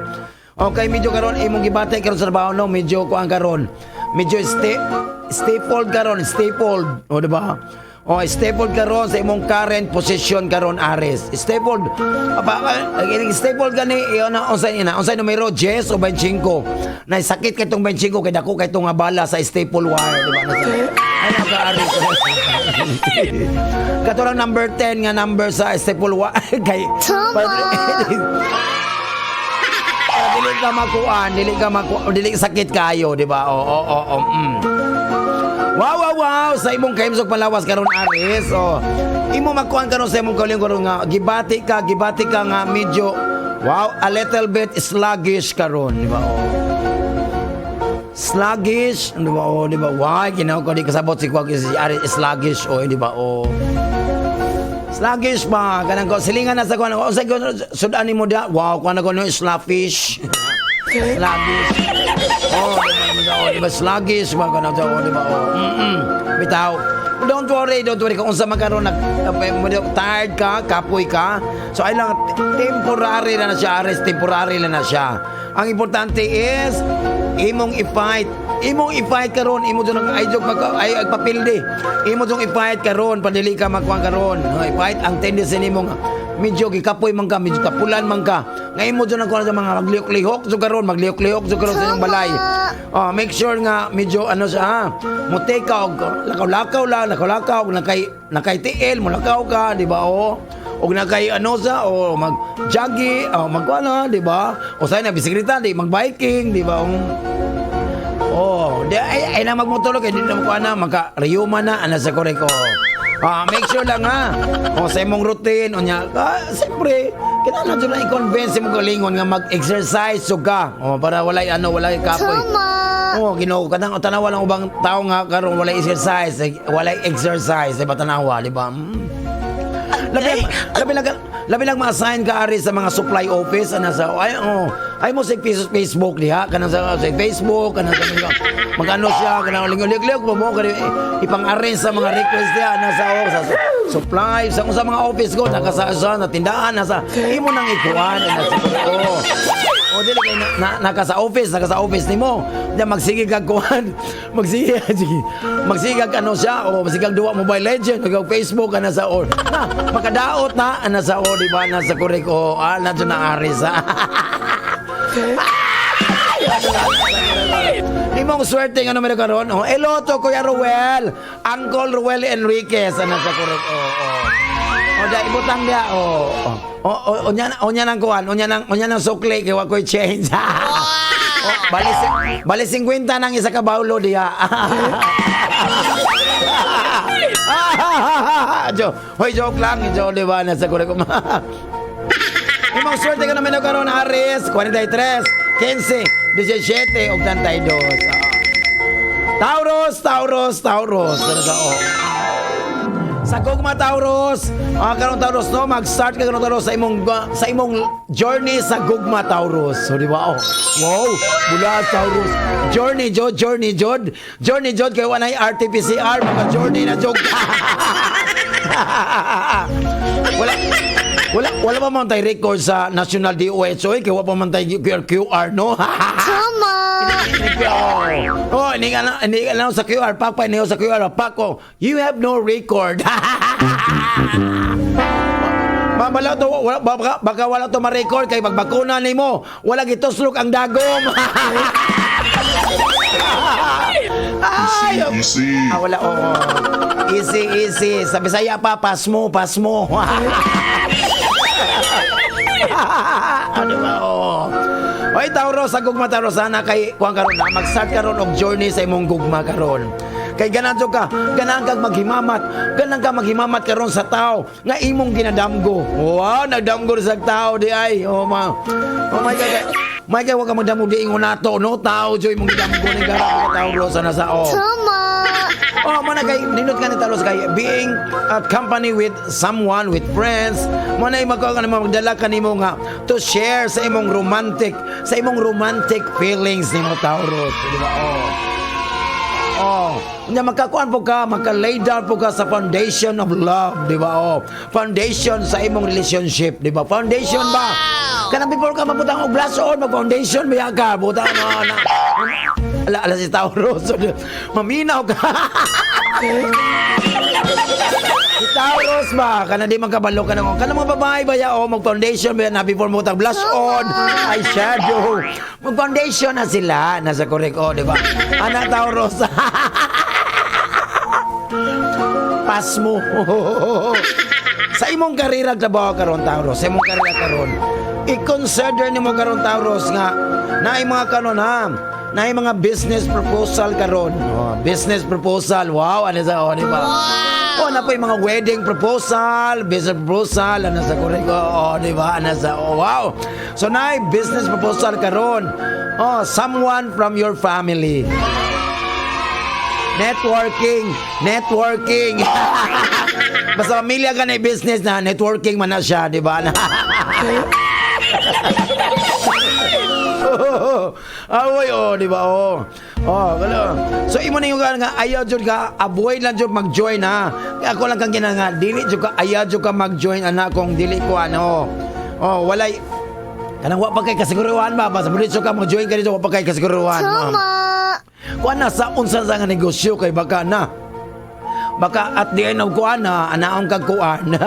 [SPEAKER 3] okay, medyo karon imong gibatay karon sa trabaho no, medyo kuan karon. Medyo stapled karon, di ba? Stapled karon sa imong current position karon Aris. Stapled gani unsay numero 10 o 25. Nay sakit kay tong 25 kay dako kay tong bala sa staple wire, di ba? Ano ka Aris? Katurang number 10 nga number sa staple wire kay dili sakit kayo, di ba? Wow, sa imong kaimsog palawas karon Aris. Imo makuan karon sa imong kauling karon nga gibati ka nga medyo a little bit sluggish karon, di ba? Sluggish, di ba? Di ba? Why ginaw ko di kasabot si Aris sluggish di ba? Sluggish ba? Kanang ko silingan na sa kuan. Sa sudan nimo da. Wow, kuan ko no sluggish. Sluggish. Di ba sluggish ba kana di ba? Bitaw. Don't worry kung unsa magkaroon tired ka, kapoy ka. So ay lang temporary lang na siya, Aris, temporary lang na siya. Ang importante is imong i-fight karon, imo dong ay agpapildi. Imo dong i-fight karon, padili ka magkuan karon. I-fight ang tendency nimo medyo gikapoy man ka, medyo tapulan man ka. Nga imo dong nagkuan sa mga maglihok-lihok so karon sa inyong balay. Make sure nga medyo mutay ka og lakaw nakay tiil mo lakaw ka, di ba? Og nakay mag-jogging, magkuana, di ba? O sa na bisikleta, di mag-biking, di ba? Ay na magmotulog kay di na magkuana, magka-riyuma na ana sa korek ko. Make sure lang sa imong routine siyempre kinahanglan jud na i-convince mo galingon nga mag-exercise jud ka. Para walay kapoy. Ginoo kadang tanawa lang ubang tao nga karon walay exercise, ba tanawa, di ba? Labi lang ma-assign ka Aris sa mga supply office ay mo sa Facebook diha kanang sa Facebook kanang sa magano siya kanang lingog-lingog mo ipang-arrange sa mga request diha sa supply sa mga office ko nasa tindahan imo nang ikuan O dili kay naka sa office nimo. Nya magsige kag kuan. Magsige kag ano siya o magsige kag duwa Mobile Legend kag Facebook ana sa or. Na makadaot na ana sa o di ba na sa korek o ana dyan na aris ha. Imong swerte nga naman karon. Oh, hello to Kuya Ruel. Uncle Ruel Enriquez ana sa korek o. O da ibutang dia o. Onya nang kuan, onya nang sukli kay wa koy change. Bali 50 nang isa ka bawlo diha. Hoy joke lang, di ba na sa korek. Imong swerte ka naman karon Aris 43, 15, 17 ug 32. Taurus. Ano sa o? Sa Gugma Taurus, karon Taurus no, mag-start ka karon Taurus sa imong journey sa Gugma Taurus. So di ba? Oh. Wow, mula Taurus. Journey Jod kay wanay RT-PCR mga journey na jog. Wala pa man tay record sa National DOH kay wa pa man tay QR no.
[SPEAKER 5] Tama.
[SPEAKER 3] Oh, ini nga sa QR pack pa niyo sa QR pack ko. You have no record. Mamala to baka wala to ma-record kay magbakuna nimo. Wala gituslok ang dagom. Ay, wala easy. Sa Bisaya pa pasmo. Ano ba Oy Taurus, sa Gugma Taurus sana kay kuan karon na mag-start karon og journey sa imong gugma karon. Kay ganadto ka, ganang kag maghimamat karon sa tao nga imong ginadamgo. Wow, nagdamgo sa tao di ay. Oh my God. May kay wa ka magdamgo di ingon nato no tao joy imong gidamgo ni gara Taurus sana sa
[SPEAKER 5] Tama.
[SPEAKER 3] Oh, mana kay nindot ka ni Taurus kay being at company with someone, with friends, manay magdala ka nimo nga to share sa imong romantic feelings nimo Taurus, di ba? Nya makakuan po ka, maka-lay down po ka sa foundation of love, di ba? Foundation sa imong relationship, di ba? Foundation ba? Kanang before ka mabutang og blason, mag-foundation biya ka, butang na. Ala si Taurus, maminaw ka. Si Taurus ba? Kana di magkabalo ka na ko. Kana mga babae ba ya? Mag-foundation ba na before mo blush on, eyeshadow. Mag-foundation na sila. Nasa korek di ba? Anak Taurus. Pas mo. Sa imong karira trabaho karon Taurus, sa imong karira karon, i-consider nimo karon Taurus nga naay mga kanon ha. Naay mga business proposal karon. Business proposal. Wow, ano sa di ba? Na po yung mga wedding proposal, business proposal, ano sa korek di ba? Ano sa wow. So naay business proposal karon. Someone from your family. Networking. Basta pamilya ka na business na, networking man na siya, di ba? Di ba? So imo na yung nga ayaw jud ka avoid lang jud mag-join ha. Ako lang kang ginanga dili jud ka ayaw jud ka mag-join anak kong dili ko walay kanang wa pa kay kasiguruhan ba basta diretso ka mag-join ka dito wa pa kay kasiguruhan.
[SPEAKER 5] Tama.
[SPEAKER 3] Kuan na sa unsa sa nga negosyo kay baka at the end of kuan anaon kag kuan.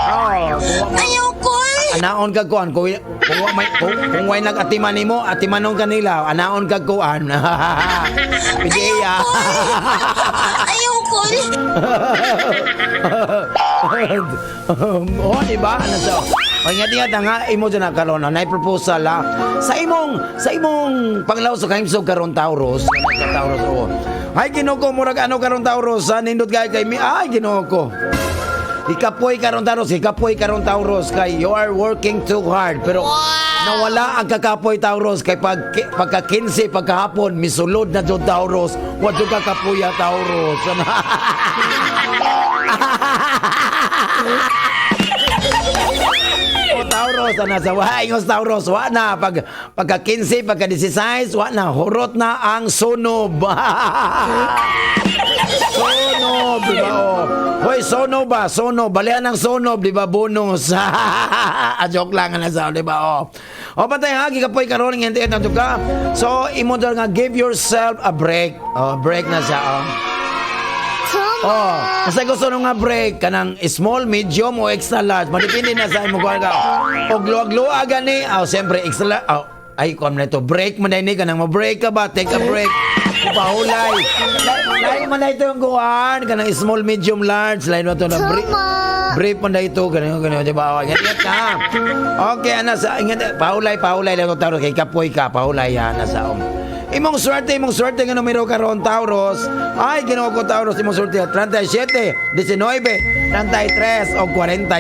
[SPEAKER 2] Ayaw ko
[SPEAKER 3] Anaon kag kuan kung way nag-atiman nimo, atimanon kanila, anaon kag kuan. Pideya.
[SPEAKER 2] Ayaw ko
[SPEAKER 3] di ba? Ano so? Ingat nga imo dyan karon na proposal sa imong panglaw sa kaimsog karon Taurus. Ay Ginoo murag ano karon Taurus, nindot kay ay Ginoo ko. Ikapoy karon Taurus kay you are working too hard pero nawala ang kakapoy Taurus kay pagka 15 pagkahapon misulod na jud Taurus wa jud kakapoy Taurus. Taurus, ana sa ingos Taurus, wa na pagka 15, pagka 16, wa na hurot na ang sunob. Sonob, di ba? Oh. Hoy, sonob ba? Sonob, balian ng sonob, di ba? Bonus. Joke lang na sa, di ba? Oh. O patay ha, gigapoy karon ng hindi na ka. So, imo daw nga give yourself a break. Oh, break na siya. Oh, kasi gusto nung nga break kanang small, medium o extra large. Madepende na sa imo ka. O gluwag-luwag gani. Oh, siyempre extra large. Oh, ay kuan na ito. Break man na kanang ma-break ka ba? Take a break. Pahulay. Lain man na ito yung kuhan. Kanang small, medium, large. Lain mo ito na break. Break man na ito. Ganyan, di ba? Ingat ka. Okay, anas. Ingat. Pahulay lang ito, Taurus. Kay kapoy ka. Pahulay yan. Nasa imong swerte nga numero karon Taurus. Ay, ginawa ko Taurus, imong swerte 37, 19, 33 o 41.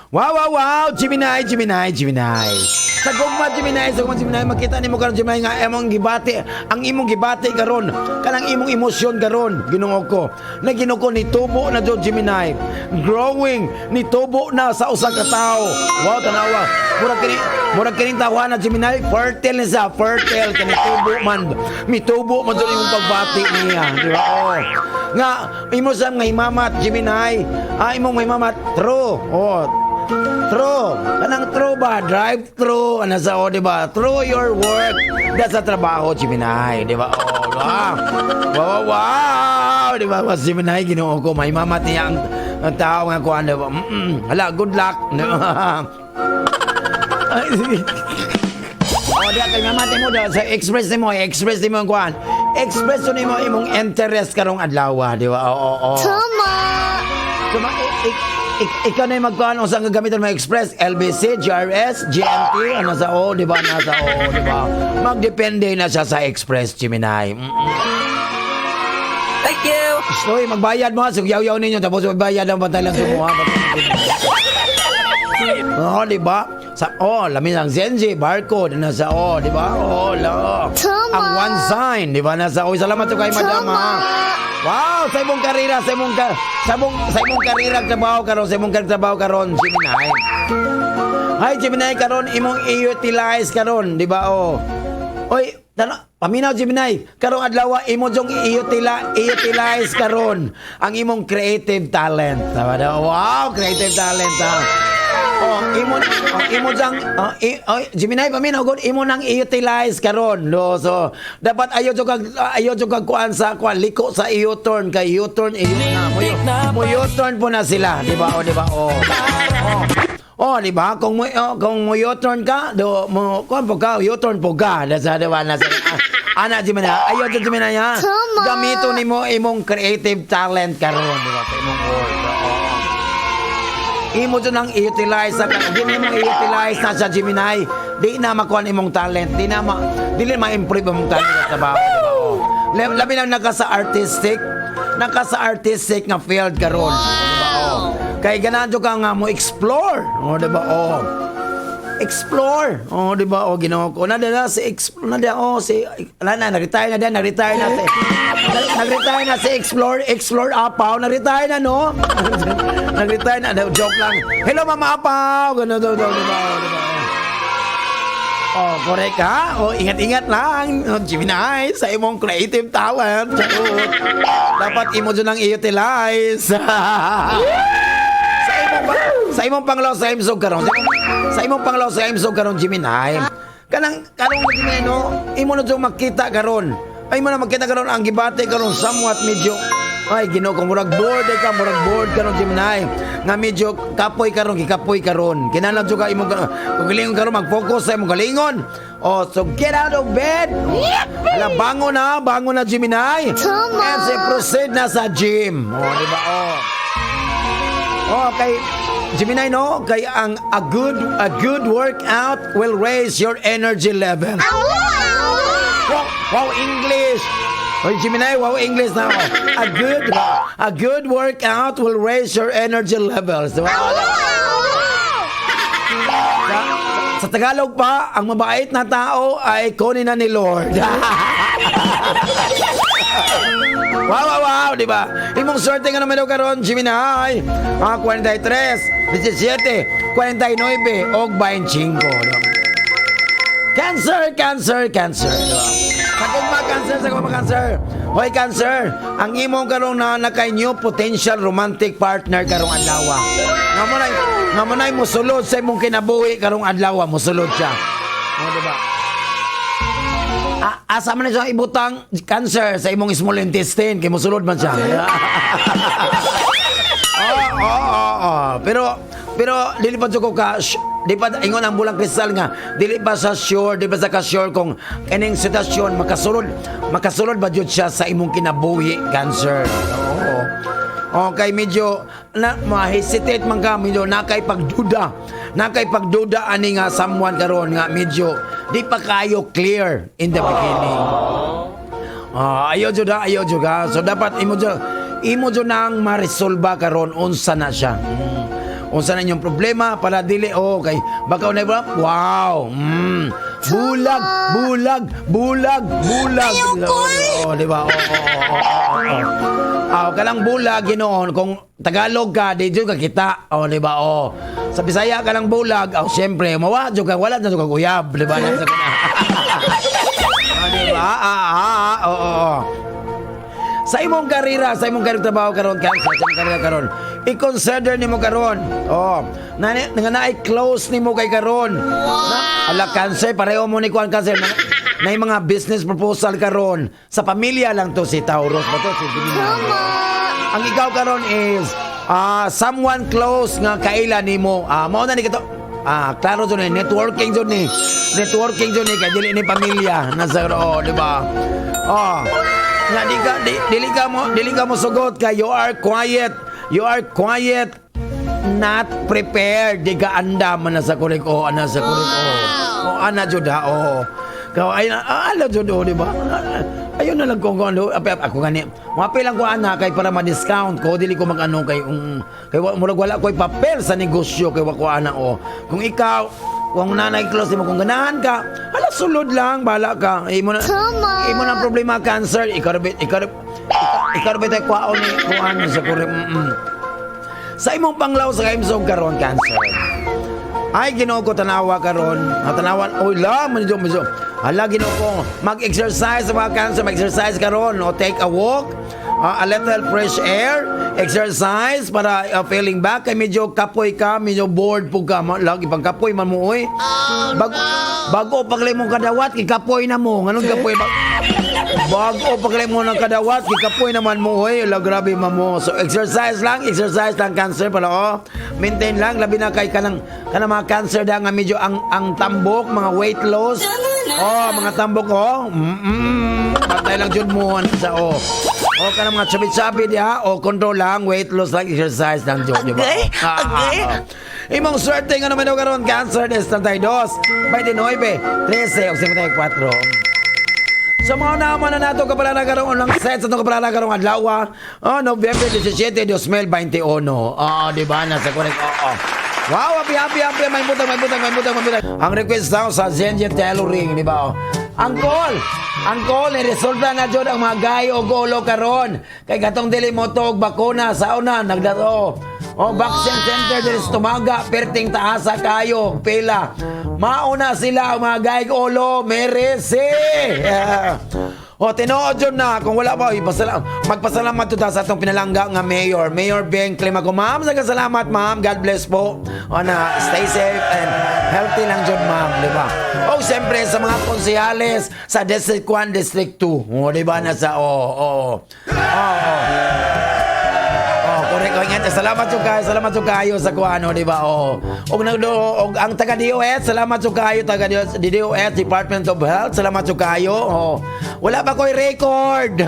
[SPEAKER 3] Wow, Gemini. Sagugma Gemini, makita nimo karon Gemini nga imong gibati, ang imong gibati karon, kanang imong emosyon karon, Ginoo ko. Na Ginoo ko ni tubo na do Gemini. Growing ni tubo na sa usa ka tawo. Wow, tanawa. Murag kining tawa na Gemini, fertile na fertile kani tubo man. Mitubo man do imong pagbati niya, di ba? Oh. Nga imo sa nga himamat Gemini, imong himamat true. Oh. True. Kanang true ba? Drive through. Ano sa o, di ba? Through your work. That's sa trabaho, Gemini. Di ba? Oh, wow. Di ba? Mas Gemini, Ginoo ko. May mamati ang tao nga kuhan. Di ba? Hala, good luck. O, di ba? Kay mamati mo daw. Sa express mo ang kuhan. Express mo imong interest karong adlaw. Di ba? Oo.
[SPEAKER 5] Tama.
[SPEAKER 3] Ikaw na yung magkuhan o saan gagamitan mo express, LBC, GRS, GMT, ano sa O, di ba? Nasa O, di ba? Magdepende na siya sa express, Gemini.
[SPEAKER 4] Thank you.
[SPEAKER 3] Stoy, magbayad mo ha. Sugyaw-yaw ninyo, tapos magbayad ang bantay lang sumuha. Oo, di ba? Sa O, lamin ang Zenji, barcode, nasa O, di ba? O,
[SPEAKER 5] Tama.
[SPEAKER 3] ang one sign, di ba? Nasa O. Salamat to kay madam, ha? Wow, sa imong karera, sa imong karera trabaho karon, Gemini. Hi Gemini karon imong i-utilize karon, di ba? Oh. Oy, paminaw Gemini, karong adlaw imo jong i-utilize karon ang imong creative talent. Wow, creative talent ha. Gemini paminaw god imo nang i-utilize karon. No, so dapat ayo jud kag kuan sa kuan liko sa U-turn kay U-turn mo U-turn po na sila, di ba? O di ba? Di ba? Kung mo U-turn ka, do mo kuan po ka, U-turn po ka. Nasa di ba? Ana Gemini, ayo jud Gemini ha. Gamito nimo imong creative talent karon, di ba? Imong imo dyan ang i-utilize di mo i-utilize na sa Gemini, di na makuha imong talent, di na ma-improve imong talent sa trabaho, diba? Labi lang naka sa artistic nga field karon, diba? Kay ganadyo ka nga mo explore, diba? Explore, diba? Ginoo ko na na-retire na si explore apaw, na-retire na no. Nag-retire na, joke lang. Hello Mama Apaw, gano'n daw, diba? Correct ha? Ingat-ingat lang, Gemini, sa imong creative talent. Dapat imo dyan ang i-utilize. Sa imong panglaw sa imsog karon, Gemini. Kanang Gemini no, imo na dyan makita karon. Ang gibate karon somewhat medyo Ginoo ko murag board karon Gemini. Nga medyo gikapoy karon. Kinahanglan jud ka imong galingon karon mag-focus sa imong galingon. So get out of bed. Ala bangon na Gemini. And say proceed na sa gym. Di ba? Kay Gemini no, kay a good workout will raise your energy level. Wow, English. Hoy Gemini, wow English na ako. A good workout will raise your energy levels. Sa Tagalog pa, ang mabait na tao ay kunin na ni Lord. Wow, di ba? Imong swerte nga naman daw karon, Gemini. 43, 17, 49, og 25. Diba? Cancer. Diba? Sa kung Cancer. Hoy, Cancer, ang imong karong na nakay new potential romantic partner karong adlaw. Nga mo nay musulod sa imong kinabuhi karong adlaw, musulod siya. Diba? Asa man siya ibutang Cancer sa imong small intestine kay musulod man siya. Pero dili pa ko ka di pa ingon ang bulang kristal nga dili pa sa sure, di pa sa ka-sure kung kaning sitwasyon makasulod ba jud siya sa imong kinabuhi, Cancer. Okay, medyo na ma-hesitate man ka, medyo nakay pagduda ani nga someone karon nga medyo di pa kayo clear in the beginning. Ayaw jud ka. So dapat imo jud nang ma-resolve karon unsa na siya. Unsa na inyong problema para dili okay baka na ba? Wow. Bulag. Di ba? Kalang bulag ginoon kung Tagalog ka di jud ka kita. Di ba? Sa Bisaya ka lang bulag. Syempre mawa jud ka wala na jud ka uyab, di ba? Di ba? Sa imong karera trabaho karon, Cancer, sa imong karera karon, i-consider nimo karon. Nga naay close nimo kay karon. Ala, Cancer, pareho mo ni kuan, Cancer. Na mga business proposal karon. Sa pamilya lang to si Taurus ba to si Gemini. Ang ikaw karon is someone close nga kaila nimo. Mao na ni kato. Klaro jud ni networking jud ni kay dili ni pamilya nasa di ba? Nga dili ka mo sugot kay you are quiet, not prepared. Di ka anda man na sa kurik ana sa kurik ana jud ala jud di ba? Ayun na lang kung ano ako gani mapi lang ko ana kay para ma-discount ko dili ko mag-ano kay murag wala ko'y papel sa negosyo kay wako ana kung ikaw kung nanay close mo kung ganahan ka ala sulod lang bala ka imo na problema, Cancer ikarbit ay kwaon ni kung ano sa kurik sa imong panglaw sa kaimsog karon, Cancer. Ay Ginoo ko tanawa karon tanawan medyo hala Ginoo ko mag-exercise mga Cancer, mag-exercise karon take a walk, a little fresh air, exercise para feeling back kay medyo kapoy ka, medyo bored po ka lagi pang kapoy man mo bago paglay mo kadawat kikapoy na mo nganong kapoy bago paglay mo ng kadawat kikapoy naman mo grabe mo. So exercise lang Cancer para maintain lang labi na kay kanang mga Cancer da nga medyo ang tambok mga weight loss mga tambok patay lang jud mo sa kanang mga chubby dia control lang weight loss lang exercise lang jud di ba? Imong swerte nga naman daw karon, Cancer des 32, 29, 13, 74. Sa mga naman na nato kapalala karong unang set sa itong kapalala karong adlaw, November 17, 2021. Di ba? Nasa correct. Wow, happy. May butang. Ang request daw sa Zenjet Tailoring, di ba? Ang call, resolve na dyan ang mga gay o golo karon. Kay gatong dili mo to bakuna sa una, nagdato. Vaccine center din tumaga, perting taasa kayo, pila. Mauna sila ang mga gay golo, merese. Tinuod yun na. Kung wala pa, magpasalamat to sa atong pinalangga nga Mayor Beng Klima ko. Ma'am, salamat ma'am. God bless po. Stay safe and healthy lang dyan ma'am. Diba? Siyempre sa mga konsehales sa District 1, District 2. Diba? Correct. Salamat yung kayo sa kuano, di ba? Ang taga DOS, salamat yung kayo taga DOS, Department of Health, salamat yung kayo. Wala pa ko'y record.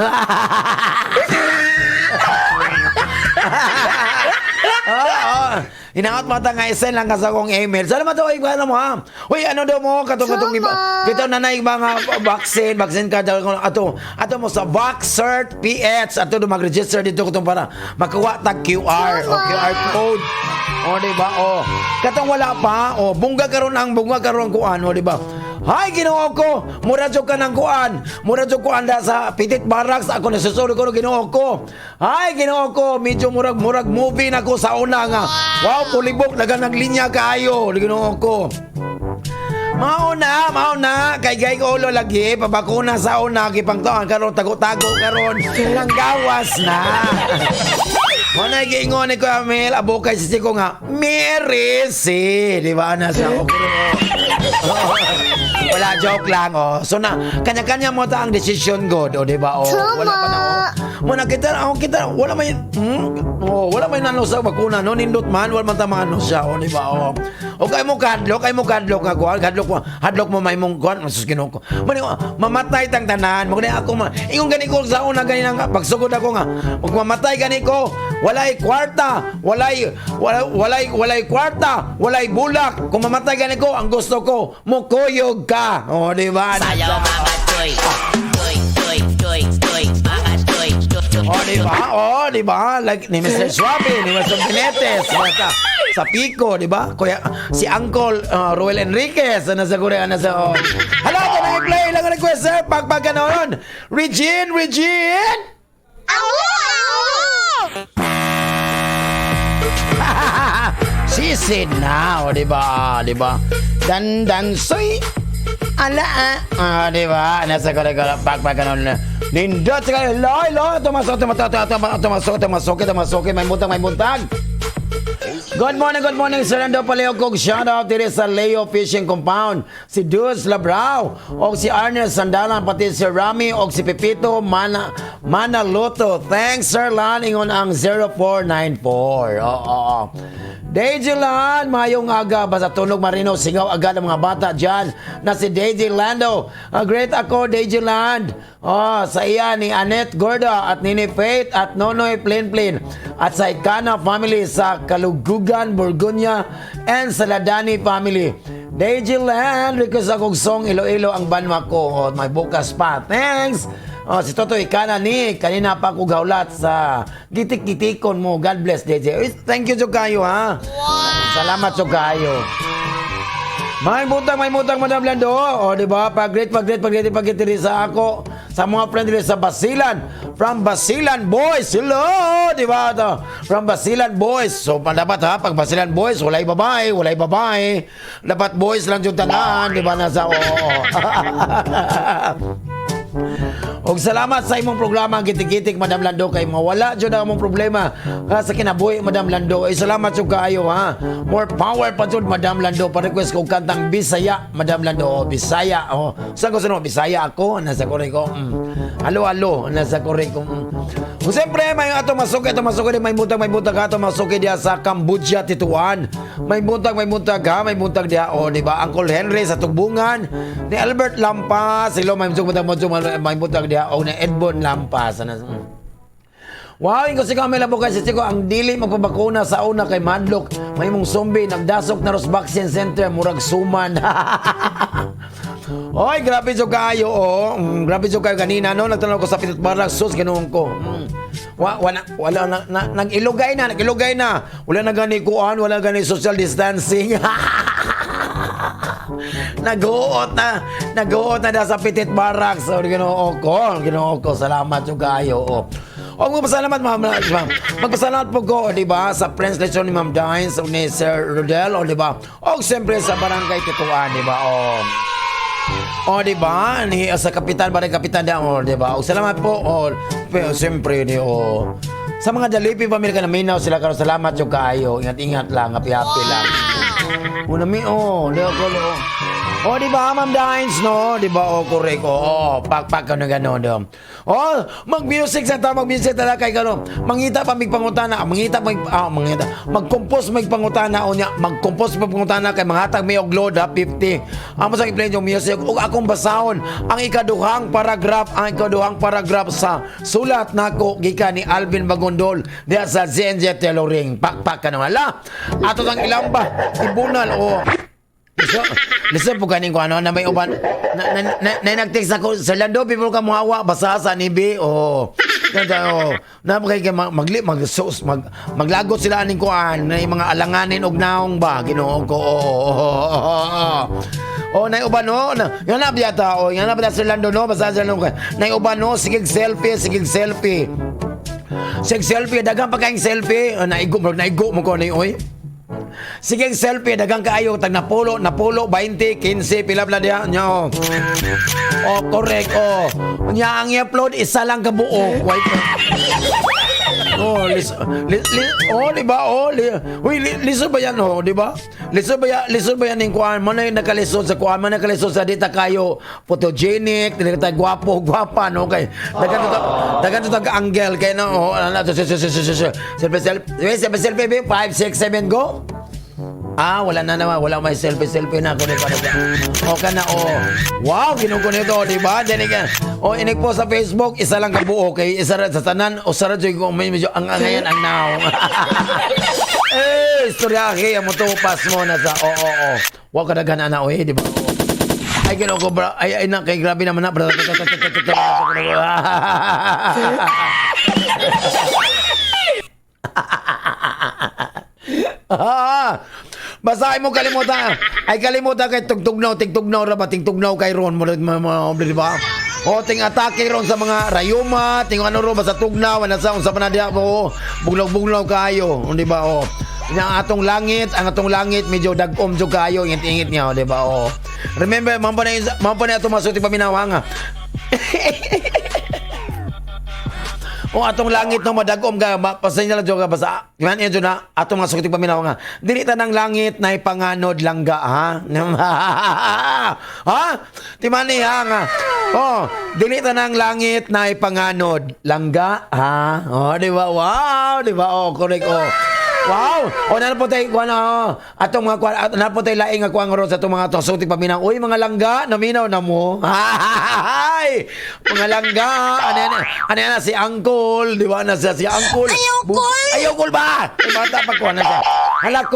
[SPEAKER 3] Inaot mo nga isen lang sa akong email. Salamat daw ano mo ha. Uy, ano daw mo katong iba. Kito na mga vaccine ka daw ato mo sa Vaxcert PH ato do mag-register dito katong para makawa tag QR o QR code. O, di ba? O, katong wala pa. O, bunga karon ang kuan. O, di ba? Hay, Ginoo ko. Mura jud ka ng kuan. Mura jud kuan da sa Petit Barracks. Ako nasusunod ko, Ginoo ko. Hay, Ginoo ko. Medyo murag movie na ko sa una nga. Wow, pulibok. Naganang linya kaayo. Ginoo ko. Mauna, kay ko ulo lagi, pabakuna sa una, kipangtoan karon tago-tago karon, lang gawas na. Muna giingon ko Amel, abo kay sisi ko nga, Merisi, di ba na siya? Wala, joke lang, oh. So na, kanya-kanya mo ta ang decision god, oh, di ba? Oh, wala pa na, oh. Muna kita, wala may, wala may nano sa bakuna, no, nindot man, wala man tamano siya, oh, di ba? Oh. O kay mo kadlok nga kuan, hadlok mo may mong kuan, masus Ginoo ko. Mani mamatay tang tanan, mo ako ingon gani ko sa una gani nga pagsugod ako nga, ug mamatay gani ko, walay kwarta, walay kwarta, walay bulak. Kung mamatay gani ko, ang gusto ko mukuyog ka. O di ba?
[SPEAKER 2] Sayaw mga choy. Mga choy.
[SPEAKER 3] O di ba? Like ni Mr. Suave, ni Mr. Benetes, sa Pico, di ba? Kuya si Uncle Roel Enriquez na sa Korea na sa Hala, can I play lang ang request, sir? Pagpag ganon. Regine. Sisid na, o di ba? Dan soy. Ala, di ba? Nasa Korea, pagpag ganon. Nindot kayo, loy, tumasok, may buntag. Good morning, Sir Ando Paleo Kog. Shout out dito sa Leo Fishing Compound. Si Duz Labrao, o si Arnel Sandalan, pati si Rami, o si Pepito Manaloto. Thanks, Sir Lan, ingon ang 0494. Oo. Daisy Land, mayong aga, basta tunog marino, singaw agad ang mga bata dyan, na si Daisy Lando. Great ako, Daisy Land. Sa iya ni Annette Gorda at Nini Faith at Nonoy Plain at sa Ikana family sa Kalugugan, Borgonya and sa Ladani family. Daisy Land, request akong song Iloilo ang banwa ko. May bukas pa. Thanks. Si Toto Ikana ni kanina pa ko gaulat sa gitik-gitikon mo. God bless, DJ. Thank you so kayo, ha. Wow. Salamat so kayo. May butang, Madam Lando. O, di ba? Pag-great diri sa ako. Sa mga friend diri sa Basilan. From Basilan Boys. Hello! Di ba? From Basilan Boys. So, dapat ha, pag Basilan Boys, walay babae. Dapat boys lang yung tanan. Di ba? Nasa, Og salamat sa imong programa gitik-gitik Madam Lando kay mawala jud ang among problema sa kinabuhi Madam Lando. Salamat jud kaayo, ha. More power pa jud Madam Lando. Pa-request ko kantang Bisaya Madam Lando. Bisaya. Saan ko Bisaya ako nasa Korea ko. Halo nasa Korea ko. Siyempre may ato masuk may buntag ato masuk diya sa Cambodia Tituan. May buntag diya, di ba? Uncle Henry sa Tugbungan, ni Albert Lampas, silo may buntag diya, ni Edbon Lampas. Wow, ingo si Kamela Bukay si Chico, ang dili magpabakuna sa una kay Madlock. May mong zombie, nagdasok na Ross Vaccine Center, murag suman. Oy, grabe so kayo, grabe so kayo kanina, no? Nagtanong ko sa Petit Barracks, sus, ganoon ko. Wala nag-ilugay na. Wala na gani kuan, wala gani social distancing. Nag-uot na sa Petit Barracks. So, Ginoo ko, salamat so kayo. Magpasalamat po ko, di ba, sa Friends Lesson ni Ma'am Dines, ni Sir Rodel, di ba? O siyempre sa Barangay Tituan, di ba? Di ba? Sa Kapitan daw, di ba? O salamat po, siyempre, sa mga Jalipi pamilya ka na minaw sila karon, salamat yung kayo. Ingat lang, happy lang. Di ba, Ma'am Dines, no? Di ba, correct, pak ka na gano'n, mag-music sa mag-music talaga kay gano'n. Mangita pa may pangutana, mag-compose may pangutana, mag-compose may pangutana kay manghatag may ogload, 50. Ang masakit play yung music, ug akong basahon, ang ikaduhang paragraph sa sulat nako gikan ni Alvin Bagondol, diya sa ZNZ Tailoring. Pak ka naman, ato ang ilamba, ibunal, listen po kanin ko na may uban na nag-text ako sa Lando, people ka muhawa basa sa nibi maglagot sila aning kuan na mga alanganin og naong ba Ginoo ko. Nay uban no. Nga na biyata nga na biyata sila no basta sila no. Nay uban no sige selfie. Sige selfie dagang pagkaing selfie. Naigo mo ko ni oy. Sige selfie dagang kaayo tag napulo 20 15 pila pala dia nya. Correct nya ang i-upload isa lang ka buo. Di ba? Lisod ba yan, di ba? Lisod ba yan yung kuhaan? Man na nakalisod sa kuhaan, man nakalisod sa dita kayo photogenic, dita gwapo, gwapa, no? Kay, dagan ito angle, kay no, selfie, 5, 6, 7, go? Wala na naman. Wala may selfie na. Okay na, Wow, ginugo nito, di ba? Inig po sa Facebook, isa lang kabuo. Okay, isa sa tanan, o sarad ko, may medyo ang ngayon, ang now. Istoryahe, mo to, pas mo na sa, Wow, kadaghan na, di ba? Ay, ginugo, bro. Ay, kay grabe naman na, bro. Basahin mo kalimutan. Ay kalimutan kay tigtugnaw ra ba tigtugnaw kay ron mo di ba? Ting atake ron sa mga rayuma, ting ano ro ba sa tugnaw na sa unsa pa na diha mo buglaw kayo, di ba? Ang atong langit medyo dagom jud kayo, ingit niya, di ba? Remember, mampa na ito masuti paminawa nga. Atong langit no madagom ka pasay na lang ka basa. Yan yun na atong mga sukitig paminaw nga. Dili ta ng langit na ipanganod langga ha. Timani ha nga. Dili ta ng langit na ipanganod langga ha. Di ba? Wow, di ba? Correct Wow! Na po tayo, atong mga na po tayo laing ako ang ron sa itong mga sukitig paminaw. Uy, mga langga, naminaw na mo. Hay! Mga langga, ano yan, si Uncle, di ba na siya, si Uncle. Ayokol ba? Bata pa ko, na siya. Hala,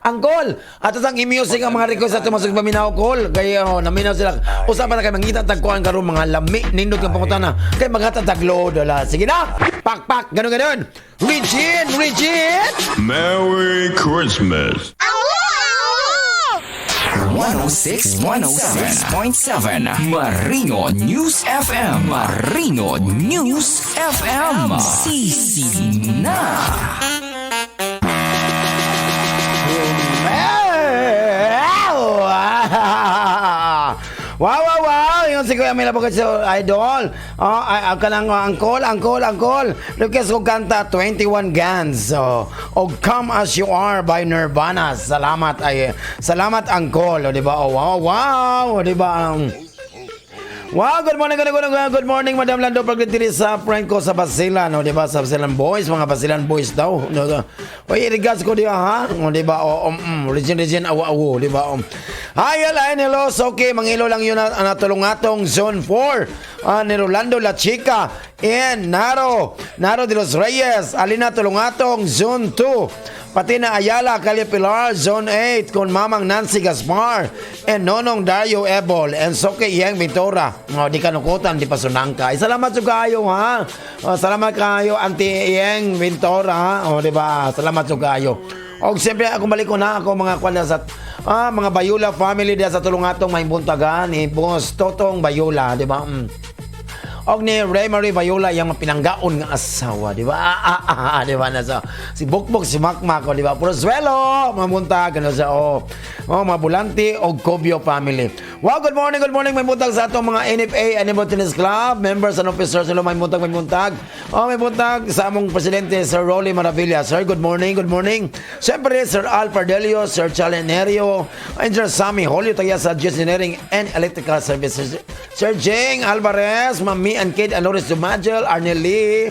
[SPEAKER 3] Uncle, ato sang i-music ang mga request sa itong mga sukitig paminaw, Col. Kaya, naminaw sila. Usapan na kayo, mangita tagkuhan karon mga lami, nindot kang pangutan na. Kaya maghatataglo, dala. Sige na! Pak! Ganun. Regine!
[SPEAKER 7] Merry Christmas.
[SPEAKER 8] 106.7 Marino News FM. Sisi na.
[SPEAKER 3] Wow! Yung si Kuya Mila po kasi idol. Kanang Uncle. Request ko kanta 21 Guns. O Come As You Are by Nirvana. Salamat Uncle. Di ba? Wow. Di ba? Wow, good morning, Madam Lando. Pagkatiri sa friend ko sa Basilan, di ba? Sa Basilan Boys, mga Basilan Boys daw. Oy, regards ko diya, ha? Di ba? Region, awo, di ba? Hi, hello, okay, mangilo lang yun na tulungatong Zone 4. Ni Rolando La Chica and Naro de los Reyes. Alina tulungatong Zone 2. Pati na Ayala, Calle Pilar, Zone 8, con Mamang Nancy Gaspar, and Nonong Dario Ebol, and Soke Iyang Bintora. Di kanukutan, di pasunangka. Salamat sa kayo, ha? Salamat kayo, Auntie Iyang Bintora, ha? Di ba? Salamat sa kayo. O, siyempre, ako balik ko na ako mga kwala sa mga Bayula family diya sa tulungatong may buntagan, ni Boss Totong Bayula, di ba? Og ni Ray Marie Bayula yung pinanggaon nga asawa, di ba? Di ba na sa si Bukbok, si Makmak, di ba? Prosuelo, mamuntag ano sa mga Bulanti og Cobio family. Wow, good morning, may buntag sa atong mga NFA Animal Tennis Club members and officers. Hello, may buntag. May buntag sa among presidente Sir Rolly Maravilla. Sir, good morning. Siyempre, Sir Al Pardelio, Sir Chalenerio, Engineer Sammy Holyo tayo sa Engineering and Electrical Services. Sir Jing Alvarez, Mami and Kate Alores Dumagel, Arnel Lee,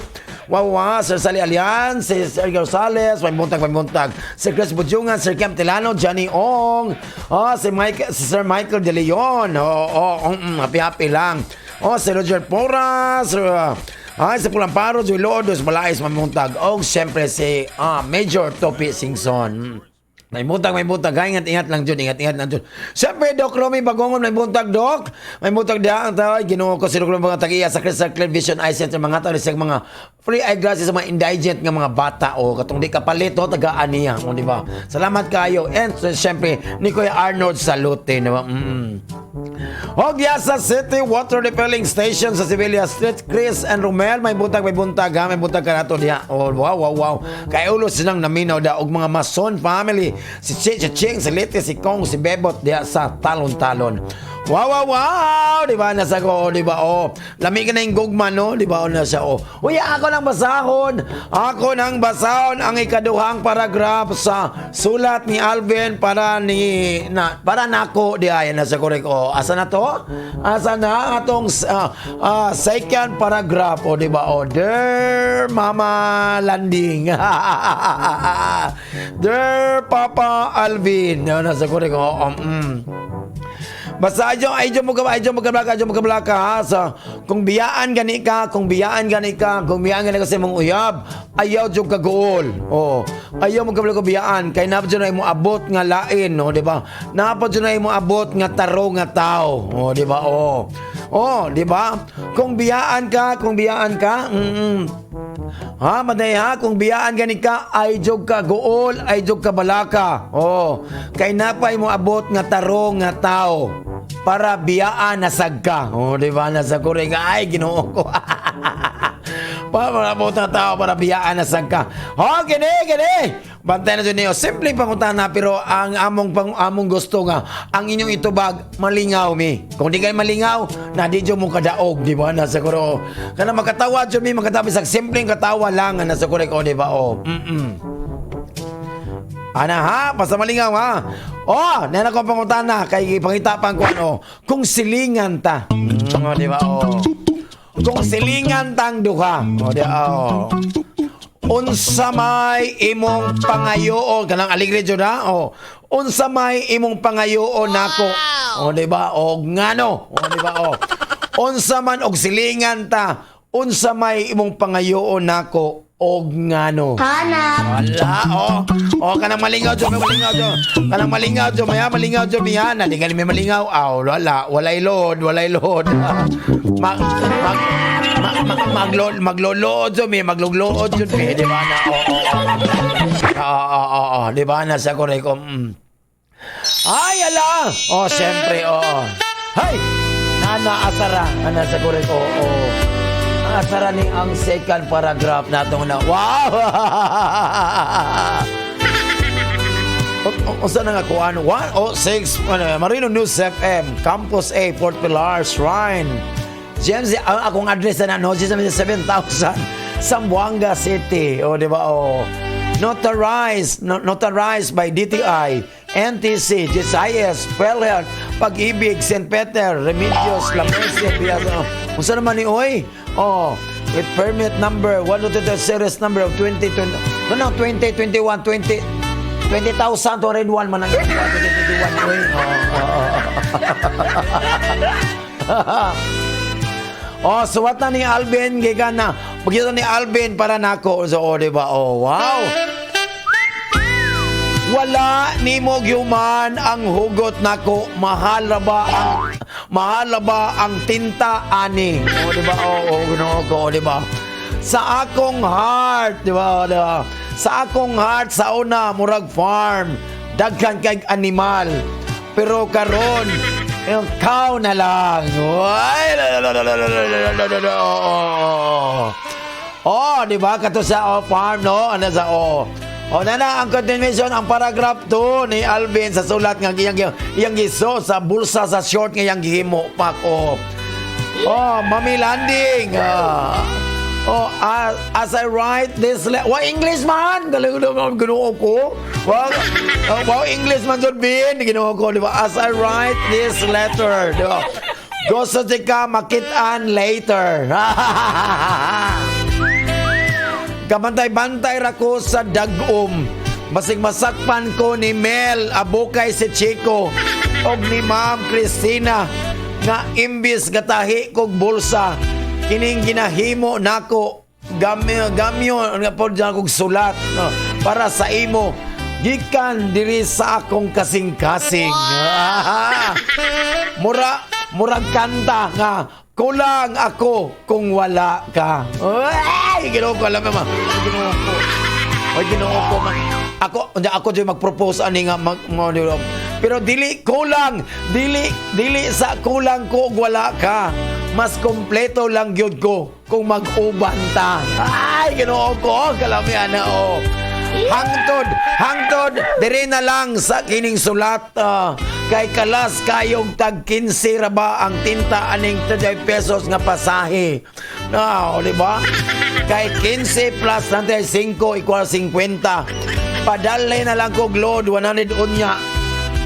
[SPEAKER 3] Sir Sally Alian, si Sergio Rosales, may buntag, si Chris Bujungan, Sir Cam Tilano, Johnny Ong, si Sir Michael De Leon, happy lang. Si Roger Porras, si Pulamparo, Joy Lourdes, Malais, may buntag. Siyempre si Major Topi Singson. May buntag. Ingat lang dyan. Siyempre, Doc Romy Bagongon, may buntag, Doc. May buntag diya ang tawag. Ginoo ko si Doc Romy mga tagiya sa Crystal Clear Vision Eye Center. Mga tao sa mga free eye glasses sa mga indigent nga mga bata. O katong di kapalit, tagaan niya. O, di ba? Salamat kayo. And siyempre, ni Kuya Arnold Salute. Diba? Sa City Water Repelling Station sa Sevilla Street. Chris and Romel, may buntag ha. May buntag ka nato diya. Oh, wow. Kay ulo silang naminaw da. Og mga Mason family. Si Ching, si Liti, si Kong, si Bebot diya sa talon-talon. Wow! Di ba? Nasa ko, di ba? Oh, lamig na yung gugma, no? Di ba? Nasa, Uy, ako nang basahon ang ikaduhang paragraph sa sulat ni Alvin para nako, di ay, nasa korek. Asa na to? Asa na atong second paragraph, di ba? Dear Mama Landing. Dear Papa Alvin. Nasa korek. Basta ayun mo kablaka ha. So, kung biyaan gani ka sa mong uyab, ayaw jud ka gool. Ayaw mo kablaka biyaan kay napod na mo abot nga lain, di ba? Napod na mo abot nga taro nga tao, di ba? Di ba? Kung biyaan ka, ha, maday ha, kung biyaan gani ka, ay jog ka gool, ay jog ka balaka. Kay napay mo abot nga taro nga tao para biyaan nasag ka. Di ba? Nasa kuring ay ginoo ko. Para abot nga tao para biyaan nasag ka. Gini. Bantay na dyan niyo. Simple panguntahan na, pero ang among gusto nga, ang inyong itubag, malingaw mi. Kung di kayo malingaw, na di dyan mo kadaog, di ba? Nasa kuro. Kana makatawa dyan mi, makatabi sa simpleng katawa lang, nasa kuro ko, di ba? Ana ha, basta malingaw ha. Nana ko panguntahan na, kay pangitapan ko, kung silingan ta. Di ba? Kung silingan tang duha. Di ba? Unsa may imong pangayoon kanang aligre jud ha. Unsa may imong pangayoon nako. Di ba? Ngano? Di ba? Unsa man og silingan ta, unsa may imong pangayoon nako og ngano.
[SPEAKER 5] Hanap.
[SPEAKER 3] Wala. Kanang malingaw jud, kanang malingaw jud, miha na di may malingaw. Walay load. Maglolood yun, di ba na? Di ba na sa kore ko? Ay, ala! Siyempre, Hay! Asara, sa kore ko, asara ni ang second paragraph na itong na, wow! Saan na nga kuhan? 106, Marino News FM, Campus A, Fort Pilar, Shrine. James, akong address na Jose 7,000 Zamboanga City. Di ba? Notarized by DTI, NTC, GSIS, PhilHealth, Pag-ibig, St. Peter, Remedios, La Merced, kung saan naman ni Oy? With permit number 122 series number of 2021, 20,201 man ang 2021. Suwat na ni Alvin, gigan na. Pagkita ni Alvin para nako. Di ba? Wow. Wala ni mo gyuman ang hugot nako. Mahal ba ang tinta ani? Di ba? Ginoo ko, di ba? Sa akong heart, di ba? Sa akong heart sa una murag farm, daghan kay animal. Pero karon yung cow na lang. Di ba? Kato sa farm, no? Ano sa nana, ang continuation, ang paragraph 2 ni Alvin sa sulat ng iyang giso sa bulsa sa short ng iyang gihimo. Mami Landing. As I write this letter. English man! Ginoo ko. English man dyan, Bin. Ginoo ko, di ba? As I write this letter. Di ba? Gusto ka makitaan later. Kabantay-bantay rako sa dagom. Basig masakpan ko ni Mel, abukay si Chico, og ni Ma'am Christina, nga imbis gatahi kog bulsa, kining ginahimo nako gamyo nga pod dyan kog sulat, no, para sa imo. gikan diri sa akong kasing-kasing. Murag kanta nga kulang ako kung wala ka. Ay, Ginoo ko alam mo. Ginoo ko man. Ako dyan mag-propose ani nga pero dili sa kulang ko wala ka. Mas kompleto lang gyud ko kung mag-uban ta. Ay, Ginoo ko, kalamian na Hangtod, diri na lang sa kining sulat kay kalas kayong tag 15 ra ba ang tinta aning 30 pesos nga pasahe. Di ba? Kay 15 plus 35 equal 50. Padalay na lang kog load 100 unya.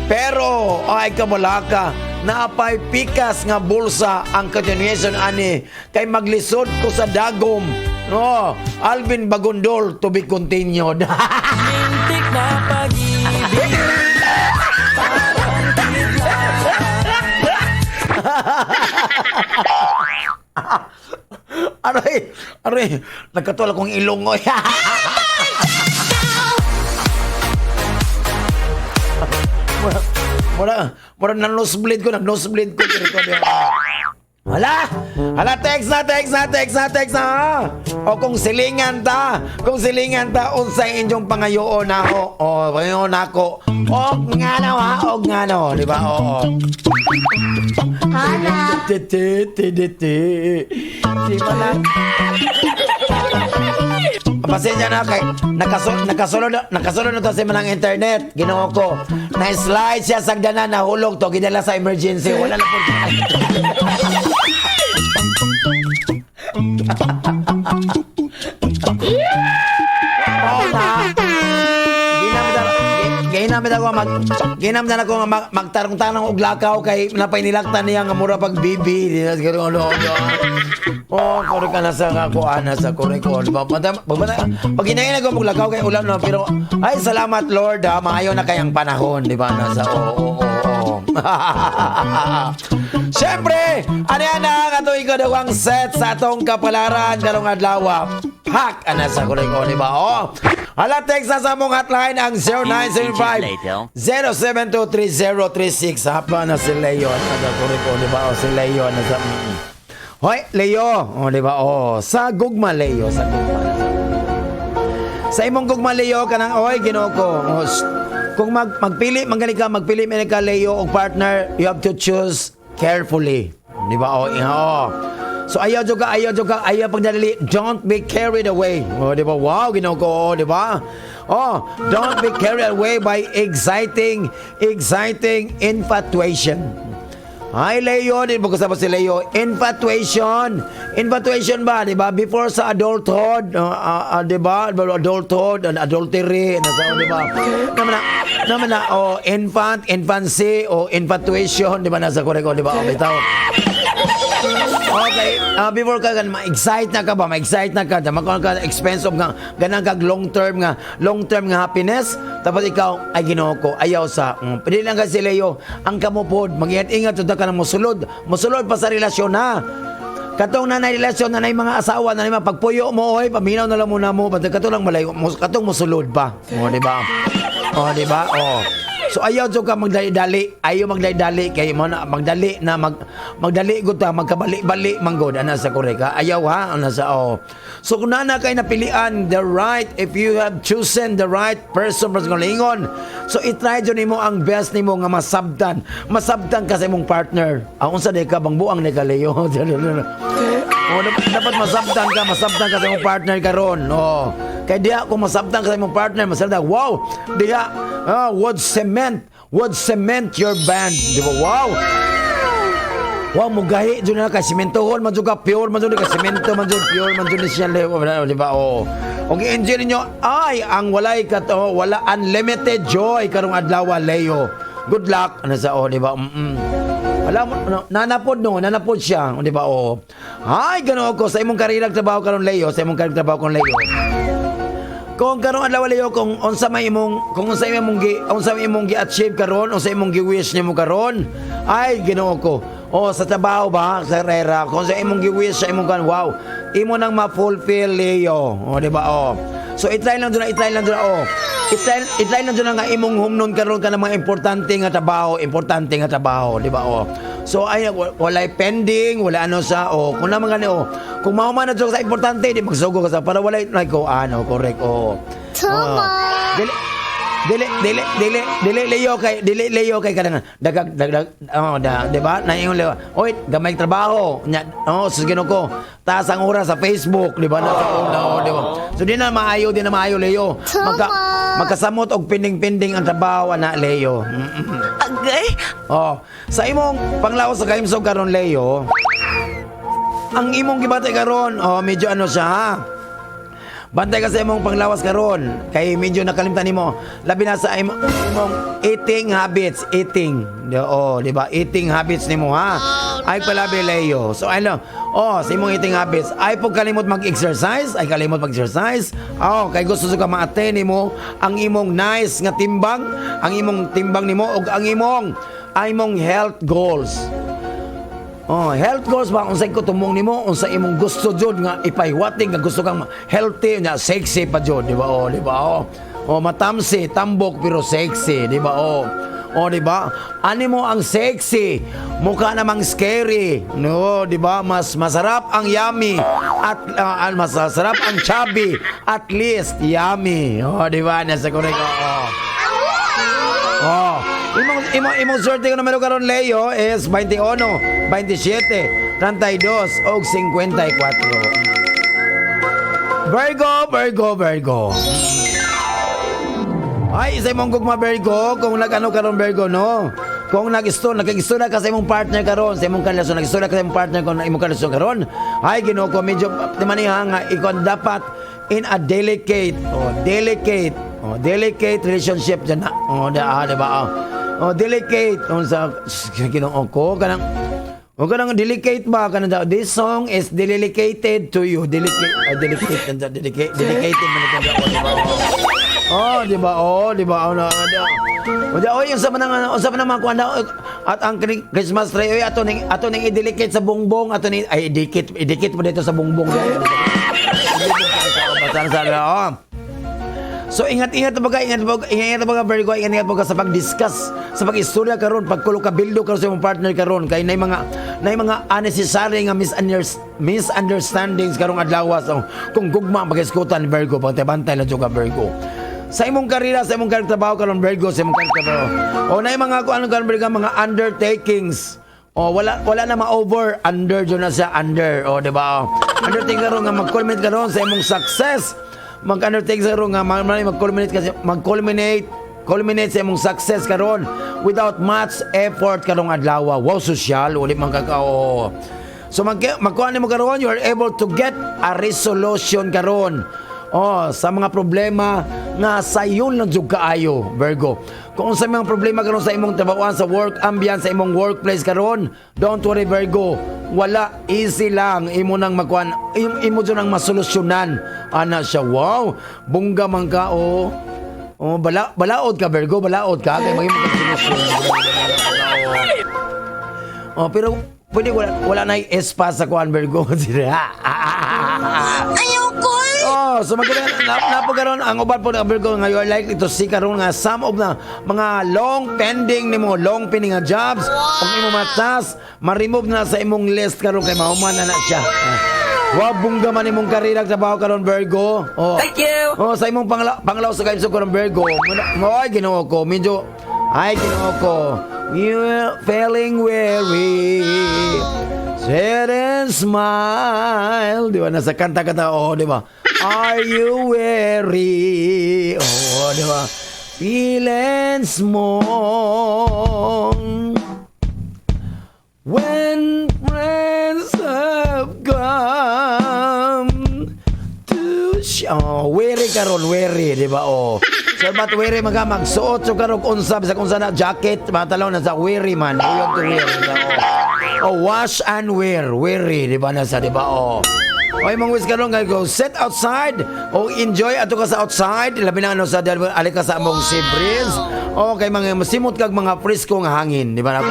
[SPEAKER 3] Pero ay kabalaka naapay pikas nga bulsa ang continuation ani kay maglisod ko sa dagom. No, Alvin Bagondol to be continued.
[SPEAKER 4] Mintik na pag-ibig.
[SPEAKER 3] Aray, nagkatula kong ilong ko. Mura nag-nosebleed ko. Hala, text na. O kung silingan ta, unsay inyong pangayoon ako. Pangayoon ako. Og nga no, di ba?
[SPEAKER 5] Hanap.
[SPEAKER 3] Di ba lang? Pasensya na kay nakasulod na to sa manang internet. Ginoo ko. Na-slide siya sa gdanan, nahulog to, gidala sa emergency. Wala na po. Ginamit ako magtarong-tanong og lakaw kay napainilaktan niya nga mura pag bibi. Kore ka na sa kuana sa kore ko. Pag hinayin ako maglakaw kay ulan no, pero ay salamat Lord maayo na kayang panahon, di ba? Nasa Siyempre, ano yan na katuig ko daw ang set sa atong kapalaran karong adlaw. Hak, sa kore ko, di ba? Hala, text na sa mong hotline ang 0975-0723036. Hapa na si Leo. Nasa kore ko, di ba? Si Leo. Hoy, Leo. Di ba? Sa gugma, Leo. Sa imong gugma, Leo, kanang, Ginoo ko. Kung magpili ka, Leo, o partner, you have to choose carefully. Di ba? So ayaw pagdadali. Don't be carried away. Di ba? Wow, Ginoo ko, di ba? Don't be carried away by exciting infatuation. Ay, Leo, di ba kasama si Leo? Infatuation ba, di ba? Before sa adulthood, di ba? Adulthood, adultery, di ba? Naman na, infancy, infatuation, di ba? Nasa kore ko, di ba? Bitaw. Okay, before ka ma-excite na ka, magkaroon ka expense of ganang kag long term nga happiness, tapos ikaw ay Ginoo ko ayaw sa pwede lang kasi Leo ang kamupod mag-ingat ka na musulod pa sa relasyon na katong nanay relasyon nanay mga asawa nanay pagpuyo mo paminaw na lang muna mo katong lang malayo katong musulod pa di ba so ayaw jud ka magdali kay mo na magdali gud ta magkabali-bali manggod ana sa koreka ayaw ana sa so kung na kay napilian if you have chosen the right person para lingon so i-try jud nimo ang best nimo nga masabtan ka sa imong partner unsa di ka bang buang ni ka Leo dapat masabtan ka sa imong partner karon kay diha kung masabtan ka sa imong partner masabtan wow diha would cement your band, di ba? Wow, mugahi dyan na ka sementohon man ka pure man dyan ka semento man dyan pure man dyan siya di ba? Okay, enjoy niyo ang wala unlimited joy karong adlaw Leo. Good luck ano sa di ba? Wala mo nanapod siya, di ba? Ay, gano ko sa imong karira trabaho karon Leo, Kung karon adlaw Leo kung unsa may imong gi-achieve karon, unsa imong gi-wish nimo karon, ay Ginoo ko. Sa trabaho ba, sa karera, kung sa imong gi-wish sa imong imo nang ma-fulfill Leo. Di ba? So itry lang doon, oh. Itry lang doon nga imong humnon karon ka ng mga importante nga trabaho, di ba, oh. So ay walay pending, wala ano sa kung naman gani kung mao man na sa importante di magsugo ka sa para walay like correct
[SPEAKER 5] Tama.
[SPEAKER 3] Dili leyo kay kanang dagag di ba na yung leyo oy gamay trabaho nya sus Ginoo ko taas ang oras sa Facebook di ba na di ba so di na maayo leyo magkasamot og pending ang trabaho ana leyo
[SPEAKER 2] Agay.
[SPEAKER 3] sa imong panglawas sa kahimsog karon leyo ang imong gibatay karon medyo ano siya ha. Bantay ka sa imong panglawas karon kay medyo nakalimtan nimo labi na sa imong eating habits di ba eating habits nimo ha ay palabi leyo so ano sa imong eating habits ay pag kalimot mag-exercise kay gusto ka ma-attain nimo ang imong nice nga timbang nimo ug ang imong health goals. Health goals ba unsay ko tumong nimo unsa imong gusto jud nga ipaiwating nga gusto kang healthy nya sexy pa jud di ba di ba matamsi tambok pero sexy di ba di ba ani mo ang sexy mukha namang scary no di ba mas masarap ang yummy at masarap ang chubby at least yummy di ba nasa correct imong sorte ko numero karon Leo is 21, 27, 32 og 54. Virgo. Ay, isa imong gugma Virgo kung nag-ano karon Virgo no. Kung nag-isto na ka sa imong partner karon, sa imong karelasyon nag-isto na ka sa imong partner kung imong karelasyon karon. Ay, Ginoo ko medyo maniha nga ikaw dapat in a delicate relationship dyan na. Di ba? Delicate. Sa Ginoo ko kanang delicate ba kanang daw. This song is dedicated to you. Dedicated di ba? Yung sa mga kuan daw at ang Christmas tree ato ning i-delicate sa bongbong idikit mo dito sa bongbong. So ingat baga Virgo, ingat baga sa pag-discuss, sa pag-istorya karon, pagkulo ka bildo karon sa imong partner karon kay nay mga unnecessary nga misunderstandings karong adlaw. So kung gugma ang pag-iskutan Virgo, bantay lang jud ka Virgo. Sa imong karera, sa imong trabaho karon Virgo, sa imong trabaho. Nay mga kuan karon Virgo, mga undertakings. Wala na ma-over, under jud na siya under, di ba? Undertaking karon nga mag-culminate karon sa imong success. Mag-undertake sa ron nga mag-culminate sa imong success karon without much effort karong adlaw. Wow, social uli man kakao. So magkuan nimo karon, you are able to get a resolution karon sa mga problema nga sayon lang jud kaayo Virgo. Kung sa mga problema karon sa imong trabahoan, sa work ambience, sa imong workplace karon, don't worry Virgo, wala, easy lang imo nang magkuan, imo jud nang masolusyonan ana siya. Wow, bungga man ka balaod ka Virgo, balaod ka kay maging solusyon. Pero pwede wala na espas sa kuan Virgo. So napagaron ang uban po ng Virgo nga you are likely to see karon nga some of na mga long pending nga jobs kung imo matas ma-remove na sa imong list karon kay mahuman na siya. Wa bungga man imong karera trabaho karon Virgo.
[SPEAKER 2] Thank you.
[SPEAKER 3] Sa imong panglaw sa kaimsog karon Virgo. Ginoo ko medyo Ginoo ko you feeling weary. Sit and smile. Di ba? Nasa kanta-kanta. Di ba? Are you weary? Di ba? Feeling small when friends have come to weary karon, weary. Di ba? So, ba't weary magsuot so karong unsa sa kunsa na jacket, matalaw na sa weary man. Uyog to weary. Wash and weary, di ba nasa, di ba? Oy, mga wis karon nga go sit outside enjoy ato ka sa outside, labi na sa ali ka sa among sea breeze. Kay mga masimot kag mga presko nga hangin, di ba na?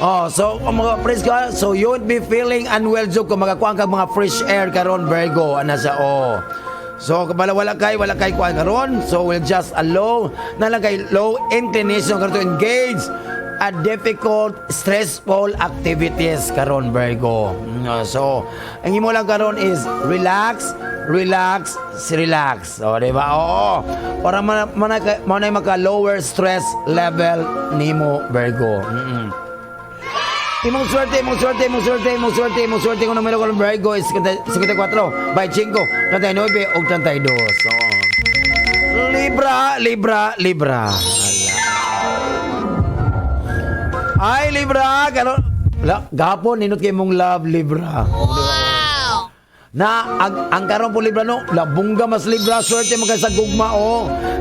[SPEAKER 3] Oh, so kung mga fresh ka, so you won't be feeling unwell joke kung magakuha ka mga fresh air karon Virgo ana sa So kapag wala kay kuha karon, so we'll just allow na lang kay low inclination karon to engage at difficult, stressful activities karon Virgo. So ang imo lang karon is relax. O, di ba? Oo. Para manay maka-lower stress level nimo Virgo. Imong swerte kung numero ko ng Virgo is 54 by 5, 39 o 32. So, Libra. Ay, Libra, gapon ninot kay mong love, Libra. Wow! Na ang karon po Libra no, labungga mas Libra, swerte mo kay sa gugma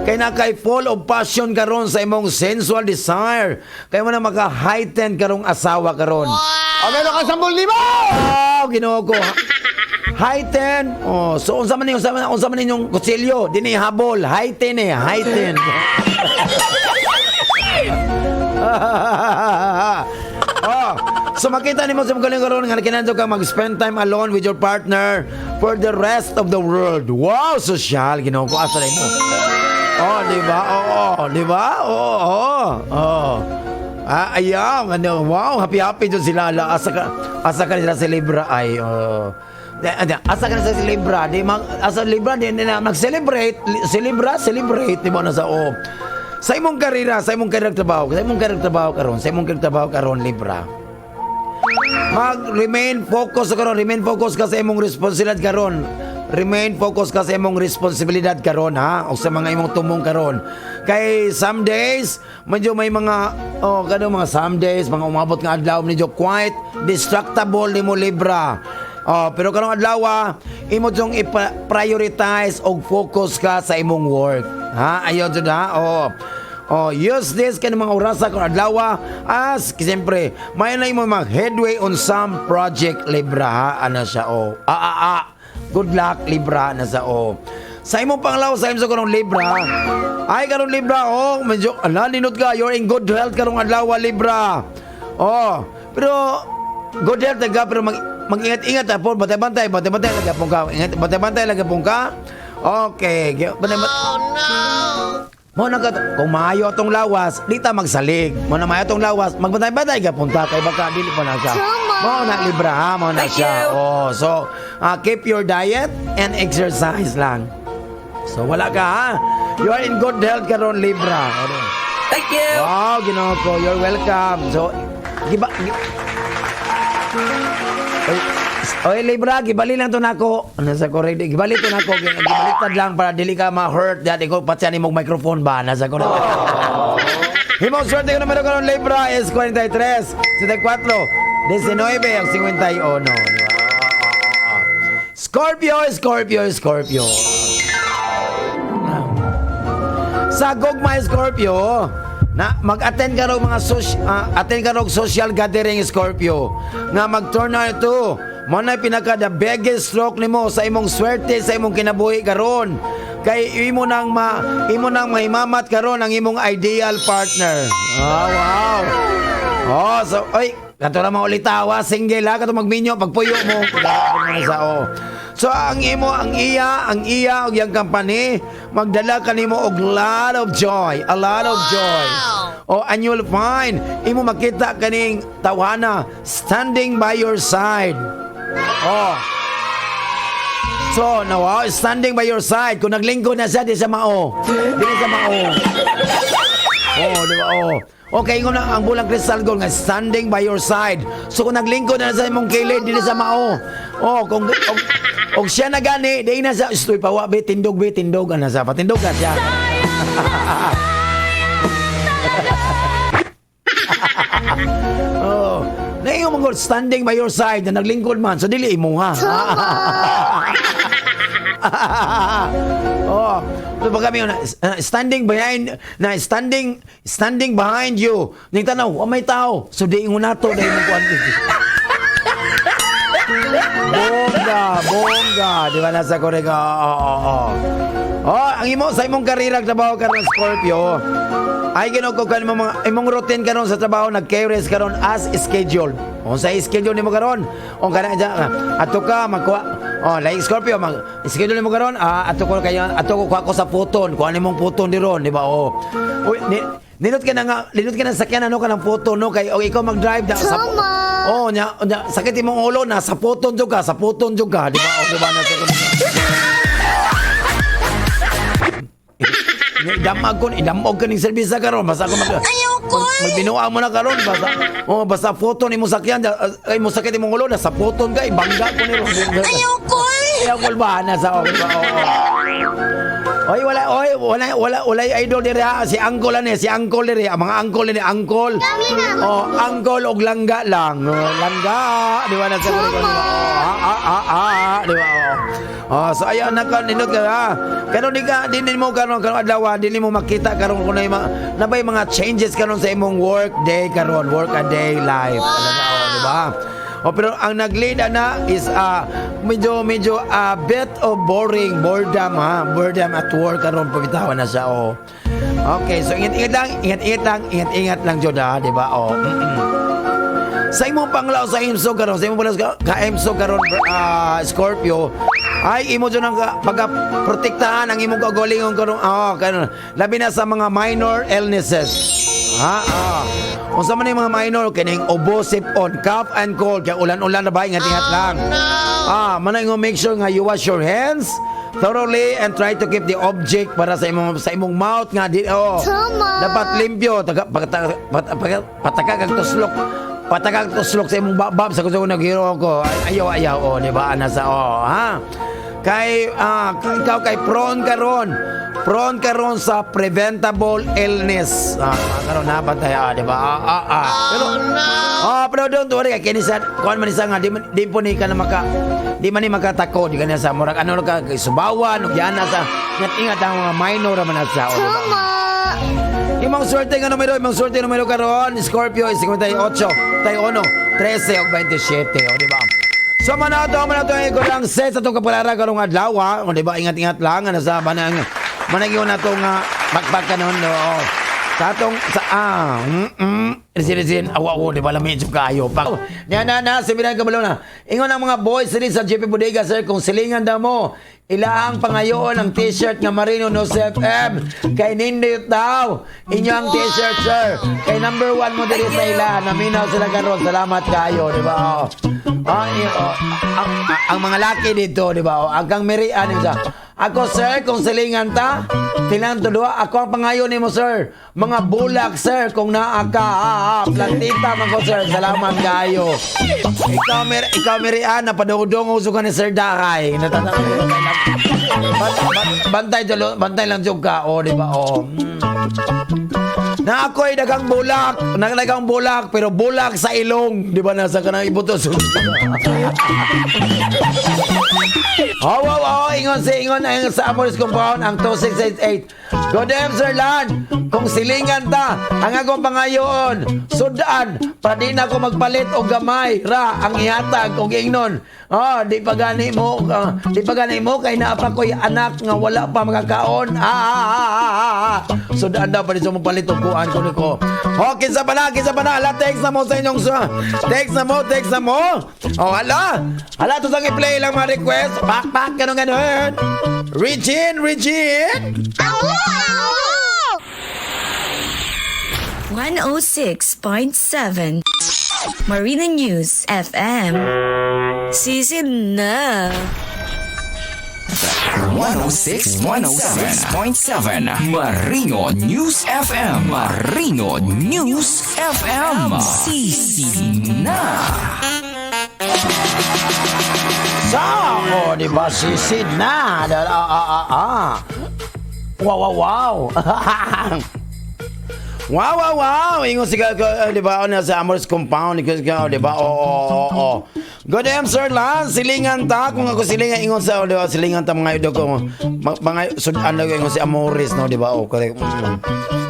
[SPEAKER 3] kay na kay full of passion karon sa imong sensual desire. Kay mo na maka-heighten karong asawa karon. Wow! Okay na ka 10,000. Oh, Ginoo ko. Heighten. So unsa man ninyong kutsilyo, dinhi habol, heighten. So makita nimo sa mga karon nga kinahanglan ka mag-spend time alone with your partner for the rest of the world. Wow, social Ginoo ko asa mo. Di ba? Ayaw, wow, happy dyan sila. Asa ka nila sa Libra ay, asa ka nila sa Libra, asa Libra, di na mag-celebrate, celebrate, di ba na sa sa imong karera, sa imong trabaho karon, Libra. Remain focus ka sa imong responsibilidad karon. Remain focus ka sa imong responsibilidad karon ha o sa mga imong tumong karon. Kay some days medyo may mga mga some days mga umabot nga adlaw medyo quite distractible nimo Libra. Pero karong adlaw imo jong i-prioritize og focus ka sa imong work. Ha? Ayo jud ha. Use this kind of mga orasa kung adlaw as siyempre may na imo mag-headway on some project Libra ha. Ano siya good luck Libra na sa sa imong panglaw sa imong karong Libra ay karong Libra medyo ninot ka you're in good health karong adlaw Libra pero good health ka pero mag-ingat-ingat po bantay-bantay lagi pong ka bantay-bantay lagi pong ka okay mo na kung maayo atong lawas dita magsalig mo na maayo atong lawas magbantay-bantay ka punta kay baka dili pa na siya mo na Libra ha mo na siya so keep your diet and exercise lang so wala ka ha you are in good health karon Libra
[SPEAKER 2] Thank you.
[SPEAKER 3] Wow Ginoo ko you're welcome so Oy Libra, gibali lang to nako. Ano sa correct? Gibali to nako, gibaliktad lang para dili ka ma-hurt. Dati ko patyan imong microphone ba nasa correct. Himong swerte ko numero karon Libra is 43, 74, 19 ang 51. Scorpio. Sa gugma Scorpio, na mag-attend ka ng mga social gathering Scorpio nga mag-turn out ito mo na pinaka the biggest stroke nimo sa imong swerte sa imong kinabuhi karon kay imo nang mahimamat karon ang imong ideal partner. Wow. So kato na maulitawa single ha kato magminyo pagpuyo mo. So ang iya og yang company magdala kanimo og a lot of joy. And you'll find imo makita kaning tawhana standing by your side. So now standing by your side kung naglingkod na siya di sa mao. Di sa mao. Di ba? Okay, ingon na ang bulang crystal gold nga standing by your side. So kung naglingkod na sa imong kilid dili sa mao. Kung siya na gani, di na sa istoy pawa be tindog ana sa patindog ka siya. Na yung mga standing by your side na naglingkod man so dili imo ha. So pag kami standing behind you ning tanaw may tao so di ingon nato dahil mo kuan bongga di ba nasa korega ang imo sa imong karera trabaho karon Scorpio Ay gino ko kan mga imong routine karon sa trabaho nag-carries karon as scheduled. Unsa schedule nimo karon? O kana ato ka magkuha. Like Scorpio schedule nimo karon ato ko kuha ko sa photon. Kuha nimong photon diron, di ba? Uy, Linot ka na sakyan ano ka ng photo no kay ikaw mag-drive na sa sakit imong ulo na sa photon jud ka, di ba? Di ba na idamog ka ning serbisa karon basta ako magbinuang mo na karon basta photo nimo sakyan ay mo sakit imong ulo na sa photon ka ibangga ko ni ayoko ba na sa wala idol dire si Uncle dire mga uncle dire uncle og langga lang langga di ba na sa di ba so ayan na ninot ka karon di mo karon adlaw di mo makita karon kun nabay mga changes karon sa imong work a day life di ba? Pero ang nag-lead na is medyo a bit of boredom at work karon pagitawan na siya Okay, so ingat lang jud di ba? Sa imong panglaw sa imso karon Scorpio ay imo jud ang pagprotektahan ang imong kagalingon karon labi na sa mga minor illnesses. Unsa man yung mga minor kining ubo, sipon, cough and cold kay ulan-ulan na ba ingat lang. Manay ngo make sure nga you wash your hands thoroughly and try to keep the object para sa imong mouth nga dapat limpyo patakag tuslok sa imong babab sa kuno naghiro ko ayaw di ba ana sa kay ikaw kay prone karon sa preventable illness karon na bantay di ba pero don't worry kay kinisa kuan man isa nga di po ni ka na makatako di kanya sa murag ano ka subawan ug yana sa ingat ang mga minor man sa imong swerte nga numero karon Scorpio is 58 tayo 13 ug 27 di ba? So manato ko lang set sa itong kapalara karong adlaw di ba ingat lang ano sa managyo na itong backpack kanon sa atong resin di ba lamig kayo pa sabihan ka balo na ingon ang mga boys rin sa JP Bodega sir kung silingan daw mo ilaang pangayoon ang t-shirt nga Marino News FM kay nindot daw inyo ang t-shirt sir kay number 1 mo diri sa ila naminaw sila karon salamat kayo di ba ang mga laki dito di ba agang merian ako sir kung silingan ta tinan to duha ako ang pangayon nimo sir mga bulak sir kung naa ka plantita man ko sir salamat kayo ikaw merian na padungdong uso ka ni Sir Dakay bantay lang jud ka di ba na ako'y dagang bulak pero bulak sa ilong di ba nasa kanang ibutos ingon sa Amores Compound ang 2688 go dem Sir Lan kung silingan ta ang akong pangayoon sudan para di na ako magpalit o gamay ra ang ihatag og ingnon di pa gani mo kay naapa ko'y anak nga wala pa makakaon sudan daw pa rin magpalit og kuan ko kinsa pa na hala text na mo sa inyong text na mo hala to sang i-play lang mga request pak ganun Regine
[SPEAKER 2] 106.7 Marina News FM. Season na.
[SPEAKER 8] 106.7 Marino News FM. Marino News FM. Sisid na.
[SPEAKER 3] Di ba sisid na? Wow. Wow. Ingon siya di ba sa Amores Compound di ba? Good day, Sir Lan. Silingan ta kung ako silingan ingon sa di ba silingan ta mga idol ko. Mga sudan ingon si Amores no di ba? Correct.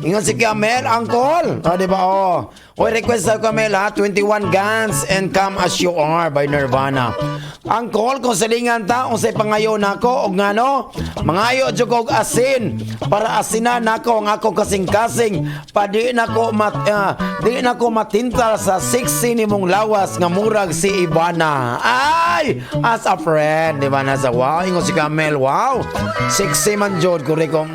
[SPEAKER 3] Ingon si Kamel, Uncle. Di ba, Oy, request sa Kamel, 21 Guns and Come As You Are by Nirvana. Uncle, kung silingan ta, unsay pangayo nako og ngano, mangayo jud og asin para asinan nako ang ako kasing-kasing di nako matintal sa sexy nimong lawas nga murag si Ivana. Ay, as a friend, di ba na sa wow, ingon si Kamel, wow, sexy man jud ko reko.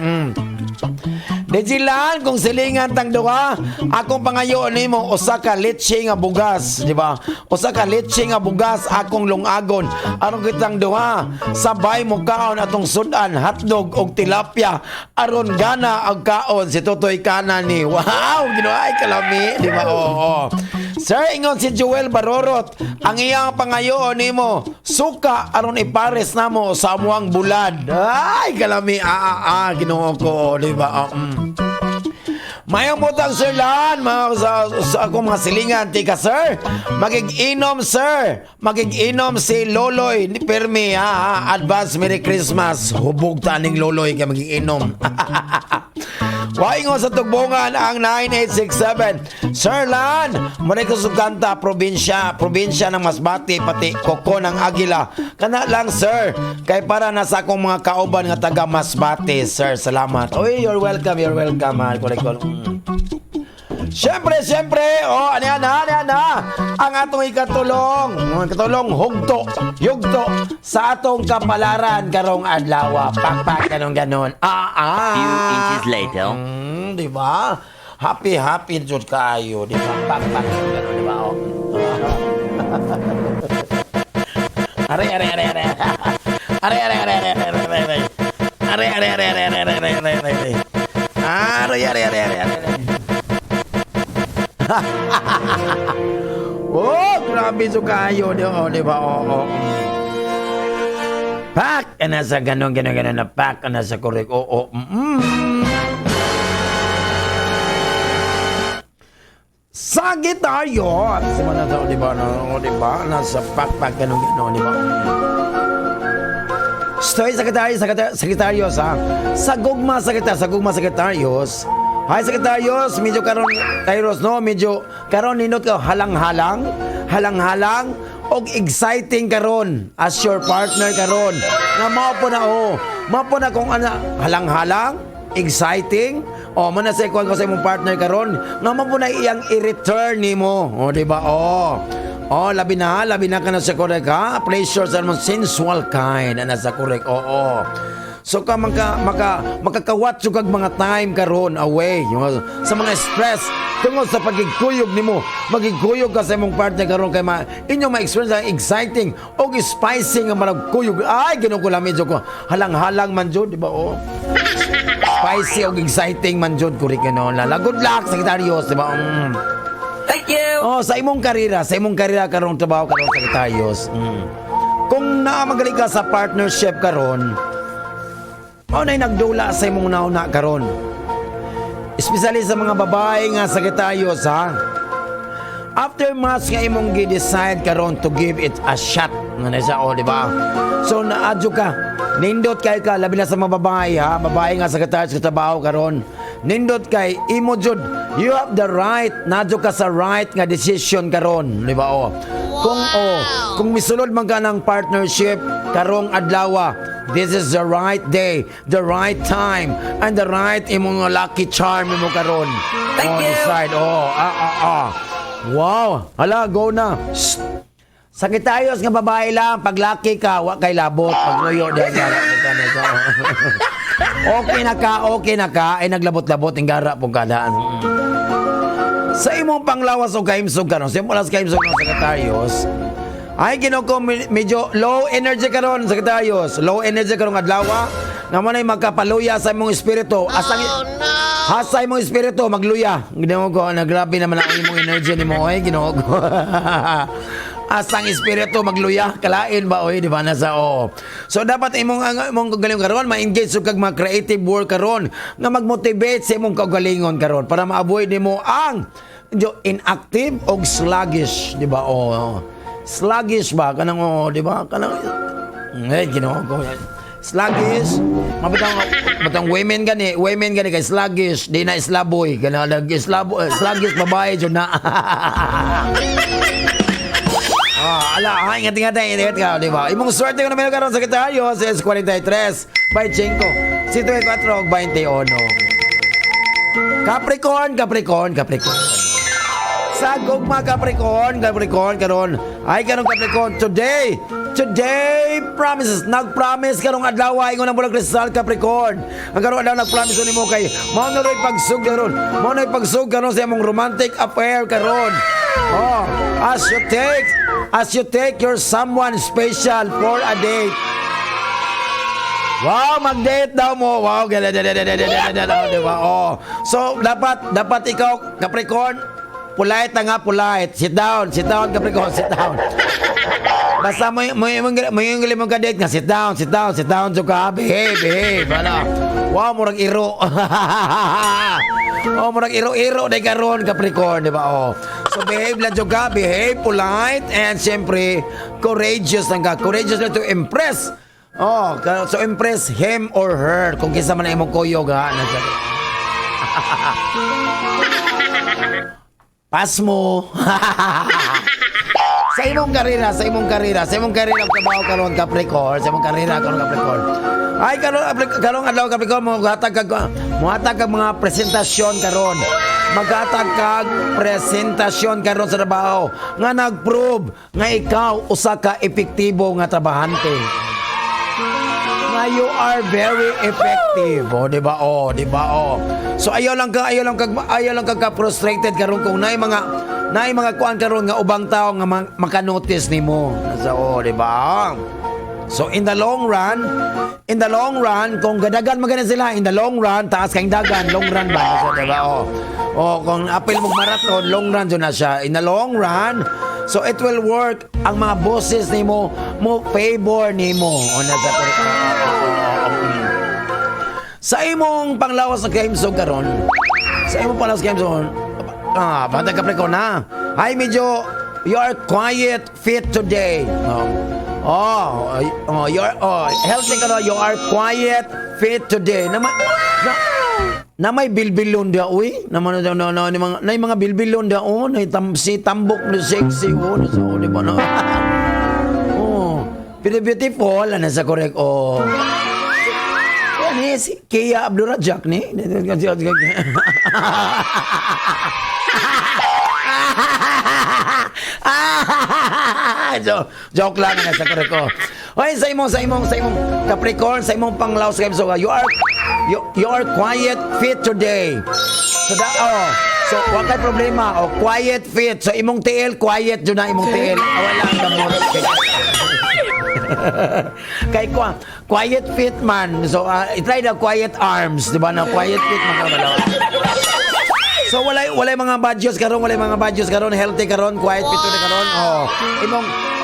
[SPEAKER 3] Dejilan kung silingan tang duha, akong pangayo nimo usa ka leche nga bugas, di ba? Usa ka leche nga bugas akong lungagon. Aron kitang duha, sabay mo kaon atong sudan, hotdog og tilapia. Aron gana ang kaon si Totoy Kana ni. Wow, ginoay kalami, di ba? Oo. Sir, ingon si Joel Barorot, ang iyang pangayo nimo suka aron ipares namo sa amuang bulad. Ay, kalami, Ginoo ko, di ba? Mayang butang Sir Lan, sa akong mga silingan, tika Sir, magig-inom Sir, magig-inom si Loloy ni Permi, advance Merry Christmas, hubog taning Loloy ka magig-inom. Waingon sa tugbungan ang 9867. Sir Lan, muna ko suganta, probinsya ng Masbate, pati Koko ng Agila. Kana lang Sir, kay para nasa akong mga kauban nga taga Masbate, Sir, salamat. Uy, you're welcome, Siyempre, ano na, ang atong ikatulong, yugto, sa atong kapalaran karong adlaw, pakpak, ganon.
[SPEAKER 6] Few inches later.
[SPEAKER 3] Di ba? Happy jud kayo, di ba? Pakpak, ganon, di ba? Oh, grabe so kayo, di ba? Pak! Nasa ganon na pak, nasa korek, Sagittario! Simula sa, di ba? Nasa pak, ganon, di ba? Stoy, Sagittarios, ha? Sagugma, Sagittarios. Hi, Sagittarios, medyo karon, Kairos, no? Medyo karon ninot ka halang-halang, og exciting karon as your partner karon. Nga mao po na kung ano, halang-halang, exciting, muna sa ikuan ko sa imong partner karon, nga mao po na iyang i-return nimo, di ba? Labi na ka na sa correct, ha? Pleasure sa mong sensual kind, na sa correct, So ka makakawat yung kag mga time karon away sa mga stress tungod sa pagigkuyog nimo. Magigkuyog ka sa imong partner karon kay inyong ma-experience ang exciting o spicy nga maragkuyog. Ay, gino ko lang medyo ko halang-halang man jud, di ba? Spicy o exciting man jud ko rin ganon. Good luck, Sagittarius, di ba?
[SPEAKER 4] Thank you.
[SPEAKER 3] Sa imong karera karon trabaho karon, Sagittarius. Kung naamagaling ka sa partnership karon, na'y nagdula sa imong nauna karon. Especially sa mga babae nga Sagittarius, ha? After months nga imong gi-decide karon to give it a shot. Nga siya, di ba? So naadyo ka. Nindot kay ka, labi na sa mga babae, ha? Babae nga Sagittarius sa trabaho karon. Nindot kay imo jud. You have the right, naadyo ka sa right nga decision karon, di ba? Kung misulod man ka ng partnership karong adlaw, this is the right day, the right time, and the right imong lucky charm mo karon.
[SPEAKER 4] Thank you.
[SPEAKER 3] Decide. Wow. Hala, go na. Sagittarius nga babae lang, pag lucky ka, wa kay labot, pag luyo diyan Okay na ka, ay naglabot-labot ang gara pong kadaan. Sa imong panglawas o kaimsog karon, sa imong kaimsog ng Sagittarius, ay ginoko medyo low energy karon, Sagittarius. Low energy karon adlaw nga mo nay magkapaluya sa imong espiritu. Hasa imong espiritu magluya. Ginoko na grabe naman ang imong energy nimo, ginoko. Asang espiritu magluya, kalain ba di ba nasa So dapat imong kagalingon karon ma-engage sa kag mga creative work karon nga mag-motivate sa imong kagalingon karon para ma-avoid nimo ang inactive o sluggish, di ba? Sluggish ba kanang di ba? Kanang ginoo ko. Sluggish. Matang women gani kay sluggish, di na islaboy. Kana sluggish babae jud na. Ingat ka, di ba? Imong swerte ko na meron karon sa Sekretaryo sa 43 by 5 si 24 21. Capricorn. Sa gugma Capricorn karon. Ay karon Capricorn today promises nag-promise karong adlaw ingon ang bulag Rizal Capricorn. Ang karong adlaw nag-promise nimo kay mao na ray pagsug karon sa imong romantic affair karon. As you take your someone special for a date. Wow, mag-date daw mo. Wow, diba? So, dapat ikaw, Capricorn, polite. Sit down, Capricorn, sit down. Basta mo yung ka-date nga, sit down, so ka, behave, wala. Wow, murag iro. Murag iro na karon Capricorn, di ba? So, behave lang ka, behave, polite, and siyempre, courageous lang to impress. So impress him or her kung kisa man na imong kuyog ha. Pas mo. sa imong karera trabaho karon Capricorn, Ay karon adlaw Capricorn mo hatag kag mga presentasyon karon. Maghatag kag presentasyon karon sa trabaho nga nag-prove nga ikaw usa ka epektibo nga trabahante. You are very effective. Di ba? So ayaw lang ka frustrated karon kung naay mga kuan karon nga ubang tao nga maka-notice nimo. So, di ba? So in the long run, kung gadagan magana sila, in the long run, taas kang dagan, long run ba? So, di ba? Kung apil mo marathon, long run dyan na siya. In the long run, so it will work. Ang mga bosses nimo mo favor nimo. Sa imong panglawas sa game zone karon. Banda Capricorn na. Ay medyo you are quiet fit today. Healthy ka na, you are quiet fit today. Na may bilbilon da uy. Na mga bilbilon da si tambok na sexy so di ba no? Beautiful na sa correct ni si Kia Abdul Rajak ni. Joke lang na sa correct ko. Oy sa imong Capricorn, sa imong panglaos kay so you are quiet fit today. So wa kay problema quiet fit. So imong TL quiet jud na imong TL. Wala ang damot. Kay quiet fit man. So try the quiet arms, di ba? Na quiet fit man ka. So wala mga badges karon, healthy karon, quiet fit na karon.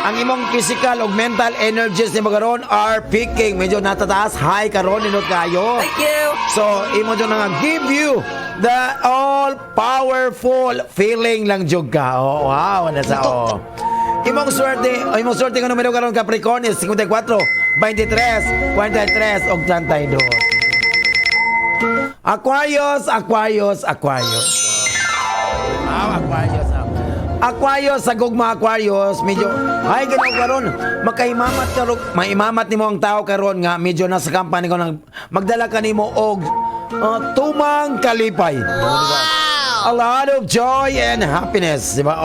[SPEAKER 3] Ang imong physical ug mental energies ni karon are peaking, medyo natataas, high karon inot kayo.
[SPEAKER 4] Thank you.
[SPEAKER 3] So imo jud nga give you the all powerful feeling lang jud ka. Wow, na sa Imong swerte nga numero karon Capricorn is 54, 23, 43 ug 32. Aquarius. Aquarius sa gugma Aquarius medyo ay ganaw karon maimamat nimo ang tao karon nga medyo nasa company ko nang magdala kanimo og tumang kalipay. A lot of joy and happiness, di ba?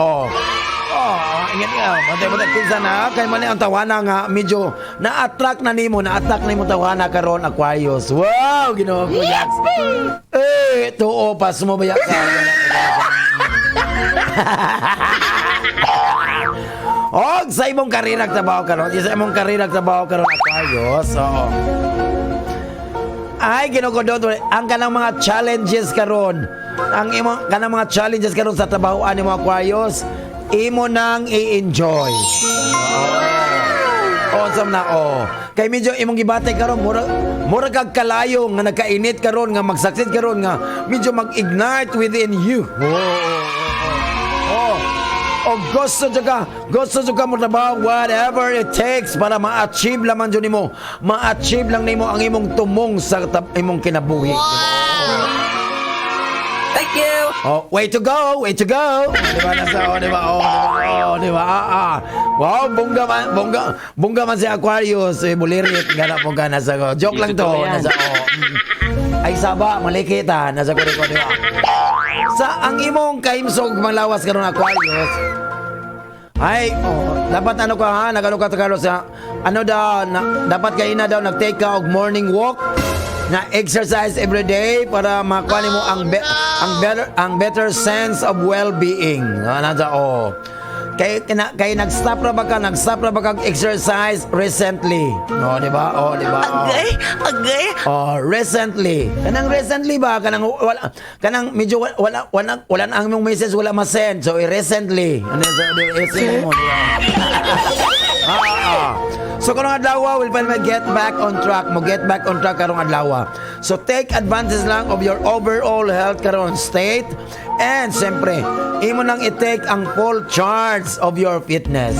[SPEAKER 3] Ingat ka. Matay kinsa na kay man ang tawana nga medyo na-attract nimo tawana karon Aquarius. Wow, Ginoo ko Yax. Tuo pas mo ba ka? Sa imong karera trabaho karon, Aquarius. Ay Ginoo ko ang kanang mga challenges karon. Ang imong kanang mga challenges karon sa trabahoan nimo Aquarius. Imo nang i-enjoy. Awesome na Kay medyo imong gibatay karon mura kag kalayo nga nagkainit karon nga mag-succeed karon nga medyo mag-ignite within you. o gusto ka mo trabaho, whatever it takes para ma-achieve laman dyan nimo. Ma-achieve lang nimo ang imong tumong sa imong kinabuhi.
[SPEAKER 4] Thank you.
[SPEAKER 3] Oh, way to go. Di ba nasa, di ba? Di ba? Wow, bongga man si Aquarius, bulirit, ganap mo ka nasa ko. Joke lang to, nasa Ay saba, malikita, nasa ko, di ba? Sa ang imong kahimsog malawas karon Aquarius. Ay, dapat ano ka ha, nagano ka Carlos ha? Ano daw, dapat kayo na daw nag-take ka og morning walk na exercise every day para makuha mo ang better sense of well-being. Kay nag-stop ra ba ka exercise recently? No, di ba?
[SPEAKER 2] Agay.
[SPEAKER 3] Recently. Recently ba? Kanang medyo wala ang imong message, wala ma-send. So, recently. Mo, di ba? So karong adlaw will finally get back on track karong adlaw. So take advantage lang of your overall health karon state, and siyempre imo nang i-take ang full charge of your fitness.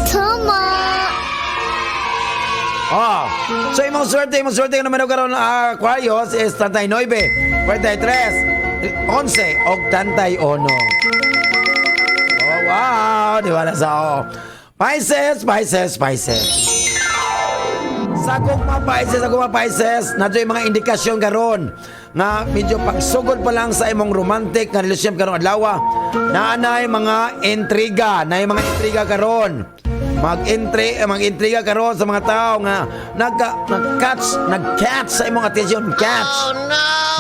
[SPEAKER 3] So imong swerte nga numero karon Aquarius is 39, 43, 11 og 31. Oh wow, di ba na sa Pisces. Sa akong mga Pisces, nadto yung mga indikasyon karon nga medyo pagsugod pa lang sa imong romantic nga relasyon karong adlaw. Naanay mga intriga karon. Mag-intriga karon sa mga tao nga nag-catch sa imong attention.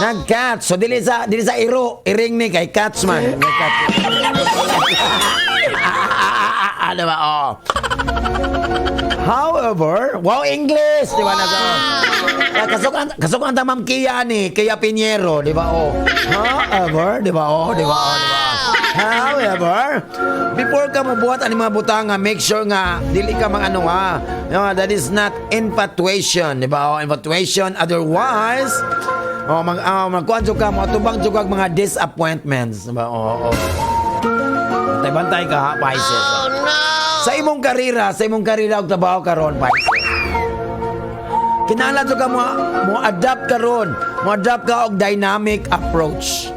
[SPEAKER 3] Nag-catch. So dili sa iring ni kay catch man. Ano ba? However, wow, English, di ba na sa? Kasok ang tamam Kia ni, Kia Piñero, di ba? However, di ba? However, before ka mabuhat ang mga butanga, make sure nga dili ka that is not infatuation, di ba? Infatuation, otherwise, magkuhan ka, matubang jugag mga disappointments, di ba? Bantay ka ha, Pisces. Sa imong karira og trabaho karon, Pisces. Kinahanglan ka mo adapt ka og dynamic approach.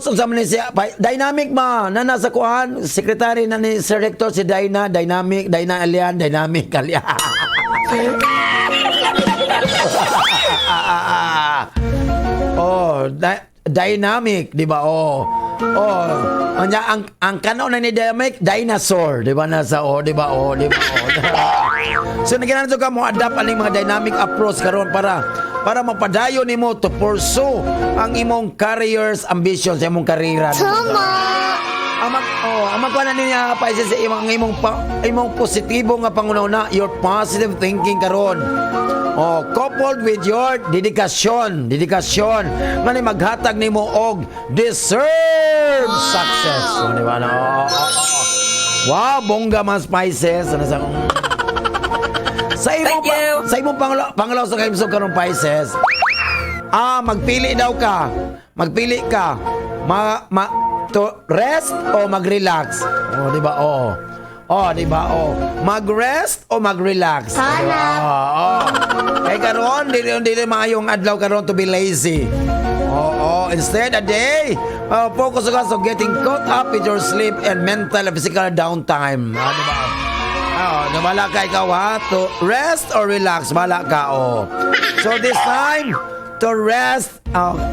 [SPEAKER 3] Unsa man siya? Dynamic ba? Nasa kuan, secretary na ni Sir Rector si Dynamic Alian. Dynamic, di ba? Ang kanaw na ni Dynamic, dinosaur, di ba nasa di ba? So nagkinahanglan ka mo adapt aning mga dynamic approach karon para mapadayon nimo to pursue ang imong career's ambitions, sa imong karera. Ang magkuhan niya pa sa imong positibo nga pangunauna, your positive thinking karon. Coupled with your dedikasyon nga ni maghatag nimo og deserved success. Di ba na? Wow, bongga mas Pisces. Sa imong pangalaw sa kahimsog karon Pisces, magpili ka to rest o mag-relax. Di ba? Di ba? Mag-rest o mag-relax. Kay karon dili maayong adlaw karon to be lazy. Instead a day, focus ka sa getting caught up with your sleep and mental and physical downtime. Di ba? Wala ka ikaw ha, to rest or relax, wala ka So this time to rest,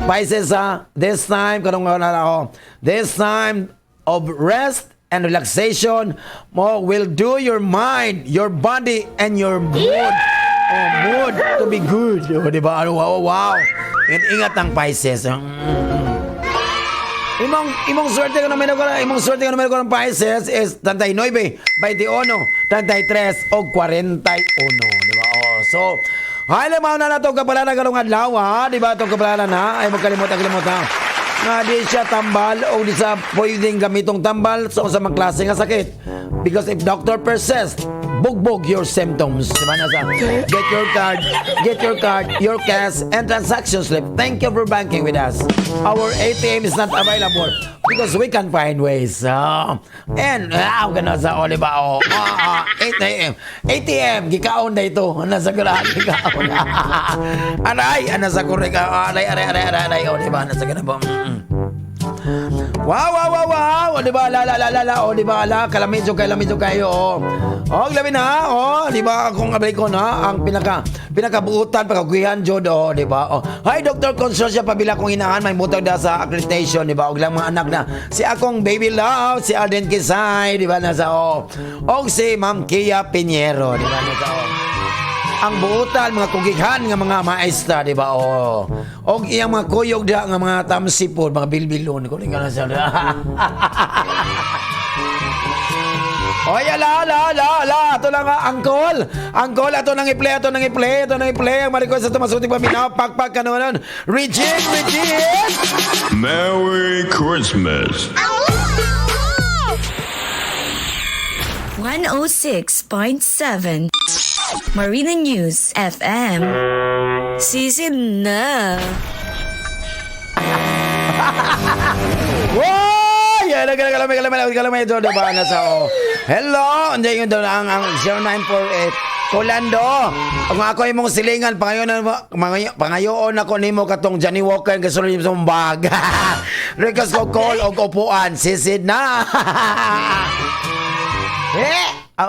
[SPEAKER 3] Pisces ha, this time of rest and relaxation will do your mind, your body, and your mood to be good. Di ba? Wow. Ingat ang Pisces. Imong swerte ka naman ko ng Pisces is 39, 21, 33, o 41. Di ba? So, mauna na itong kapalaran karong adlaw, ha? Di ba itong kapalaran, ha? Ay, magkalimutan. Nga di siya tambal o di sa pwedeng gamitong tambal sa usamang klase nga sakit. Because if doctor persists, bugbog your symptoms. Diba nasa, get your card, your cash, and transaction slip. Thank you for banking with us. Our ATM is not available because we can find ways. And, gano'n sa, diba, 8 ATM, gikaon na ito. Nasa gulahan, gikaon. Aray, nasa kurek, aray, diba, nasa gano'n po. Wow, o diba, o diba, kalamidyo kayo, o labi na, diba, kung abay ko na, ang pinakabuutan, pagkaguyan, Jod, diba, hi, Dr. Consortia, pabila kong inahan, may mutag da sa accreditation, diba, og lang mga anak na, si akong baby love, si Alden Kisay, diba, nasa, og si Ma'am Kia Piñero, diba, nasa, ang buutan, mga kugighan nga mga maestra, di ba? Og iyang mga kuyog da nga mga tamsipod, mga bilbilon ko rin ka na siya. Oy, ala, ito lang nga, angkol, ito nang i-play, ang marikoy sa tumasuting paminaw, pakpak ka naman, Regine!
[SPEAKER 7] Merry Christmas.
[SPEAKER 2] 106.7 Marina News FM. Season na.
[SPEAKER 3] Wow! Yan, kalamay ito, diba, nasa, hello! Andiyan yun doon, ang 0948. Kolando, kung ako yung mong silingan, pangayoon ako nimo katong Johnny Walker, kasunod yung sumbag. Rekas ko call o upuan, sisid na.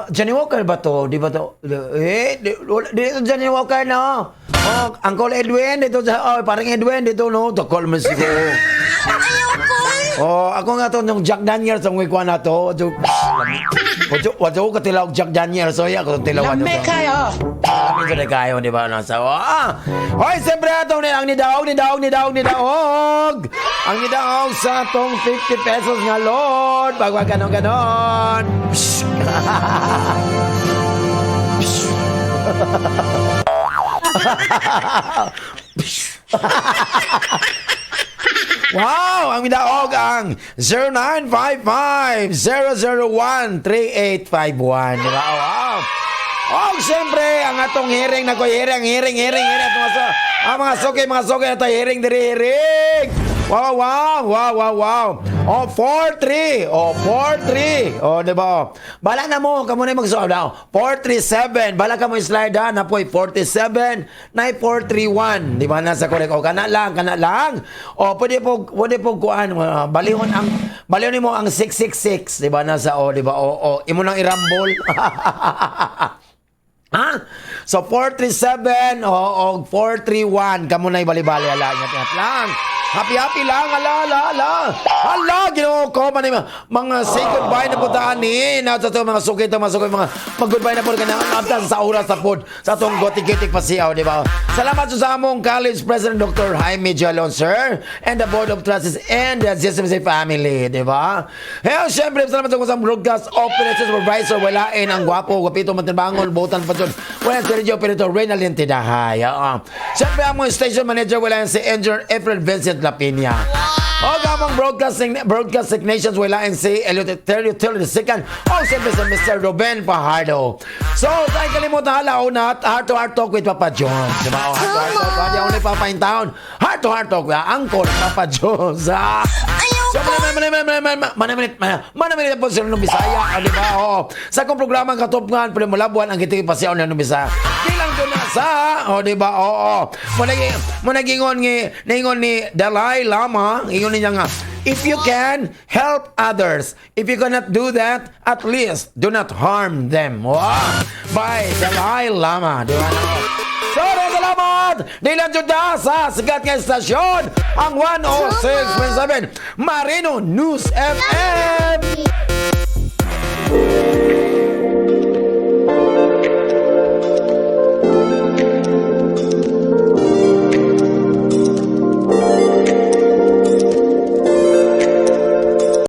[SPEAKER 3] Johnny Walker ba to? Di ba to? Dito Johnny Walker, no? Uncle Edwin, dito, parang Edwin, dito, no? To call mo siguro. Ako nga to, yung Jack Daniels, ang wikwa na to. Wajo ko tilawag Jack Daniels, so ako tilawan na to. Lamay kayo! Lamay ko na kayo, di ba? Hoy, siyempre ito, ang nidaog! Ang nidaog sa tong 50 pesos nga, Lord. Bagwag ganon. Wow! Ang midaog ang 0955-001-3851. Diba? Wow! Siyempre, ang atong hearing na ko, hearing. Ang mga sokay na tayo, hearing. Wow! 4-3. 4-3. Diba? Bala na mo, kamo na magsuot daw. 4-3-7. Bala ka mo slide ha, na po'y 47, na 4-3-1. Diba? Nasa correct. Kana lang. Pwede po kuhaan. Balihon mo ang 666. Diba? Nasa, diba? Imo nang irambol. So 437 o 431 kamo na ibali-bali ala ingat lang. Happy lang ala. Ginoo ko man mga say goodbye na putaan ni na sa mga sukit mga mag-goodbye na po kana after sa oras sa pod sa tong gotik-gotik pasiaw, di ba? Salamat sa among college president Dr. Jaime Jalon, sir, and the board of trustees and the GSMC family, di ba? Syempre salamat sa broadcast operations supervisor walain ang gwapito matinbangon butan pa jud. Wala Sergio Perito Reynalin Tidahay. Siyempre ang mga station manager wala si Engineer Efren Vincent Lapina. O gamang broadcast technicians wala si Eleuterio II. O siyempre si Mr. Ruben Fajardo. So, tayo kalimutan halauna at Heart to Heart Talk with Papa John. Diba? O Heart to Heart Talk. Hindi ako nagpapain taon. Heart to Heart Talk. Angkol Papa John. So, manamilit po sila ng Bisaya. Diba? Sa kong programa katupngan, pero mulabuan ang kitigil pasyaw ng Bisaya. Di lang doon na sa, diba? Munagingon ni Dalai Lama, ingon niya nga, if you can, help others. If you cannot do that, at least do not harm them. Wow! By Dalai Lama. Diba? Salamat! Dilan Juda sa sikat nga estasyon, ang 106.7 Marino News FM.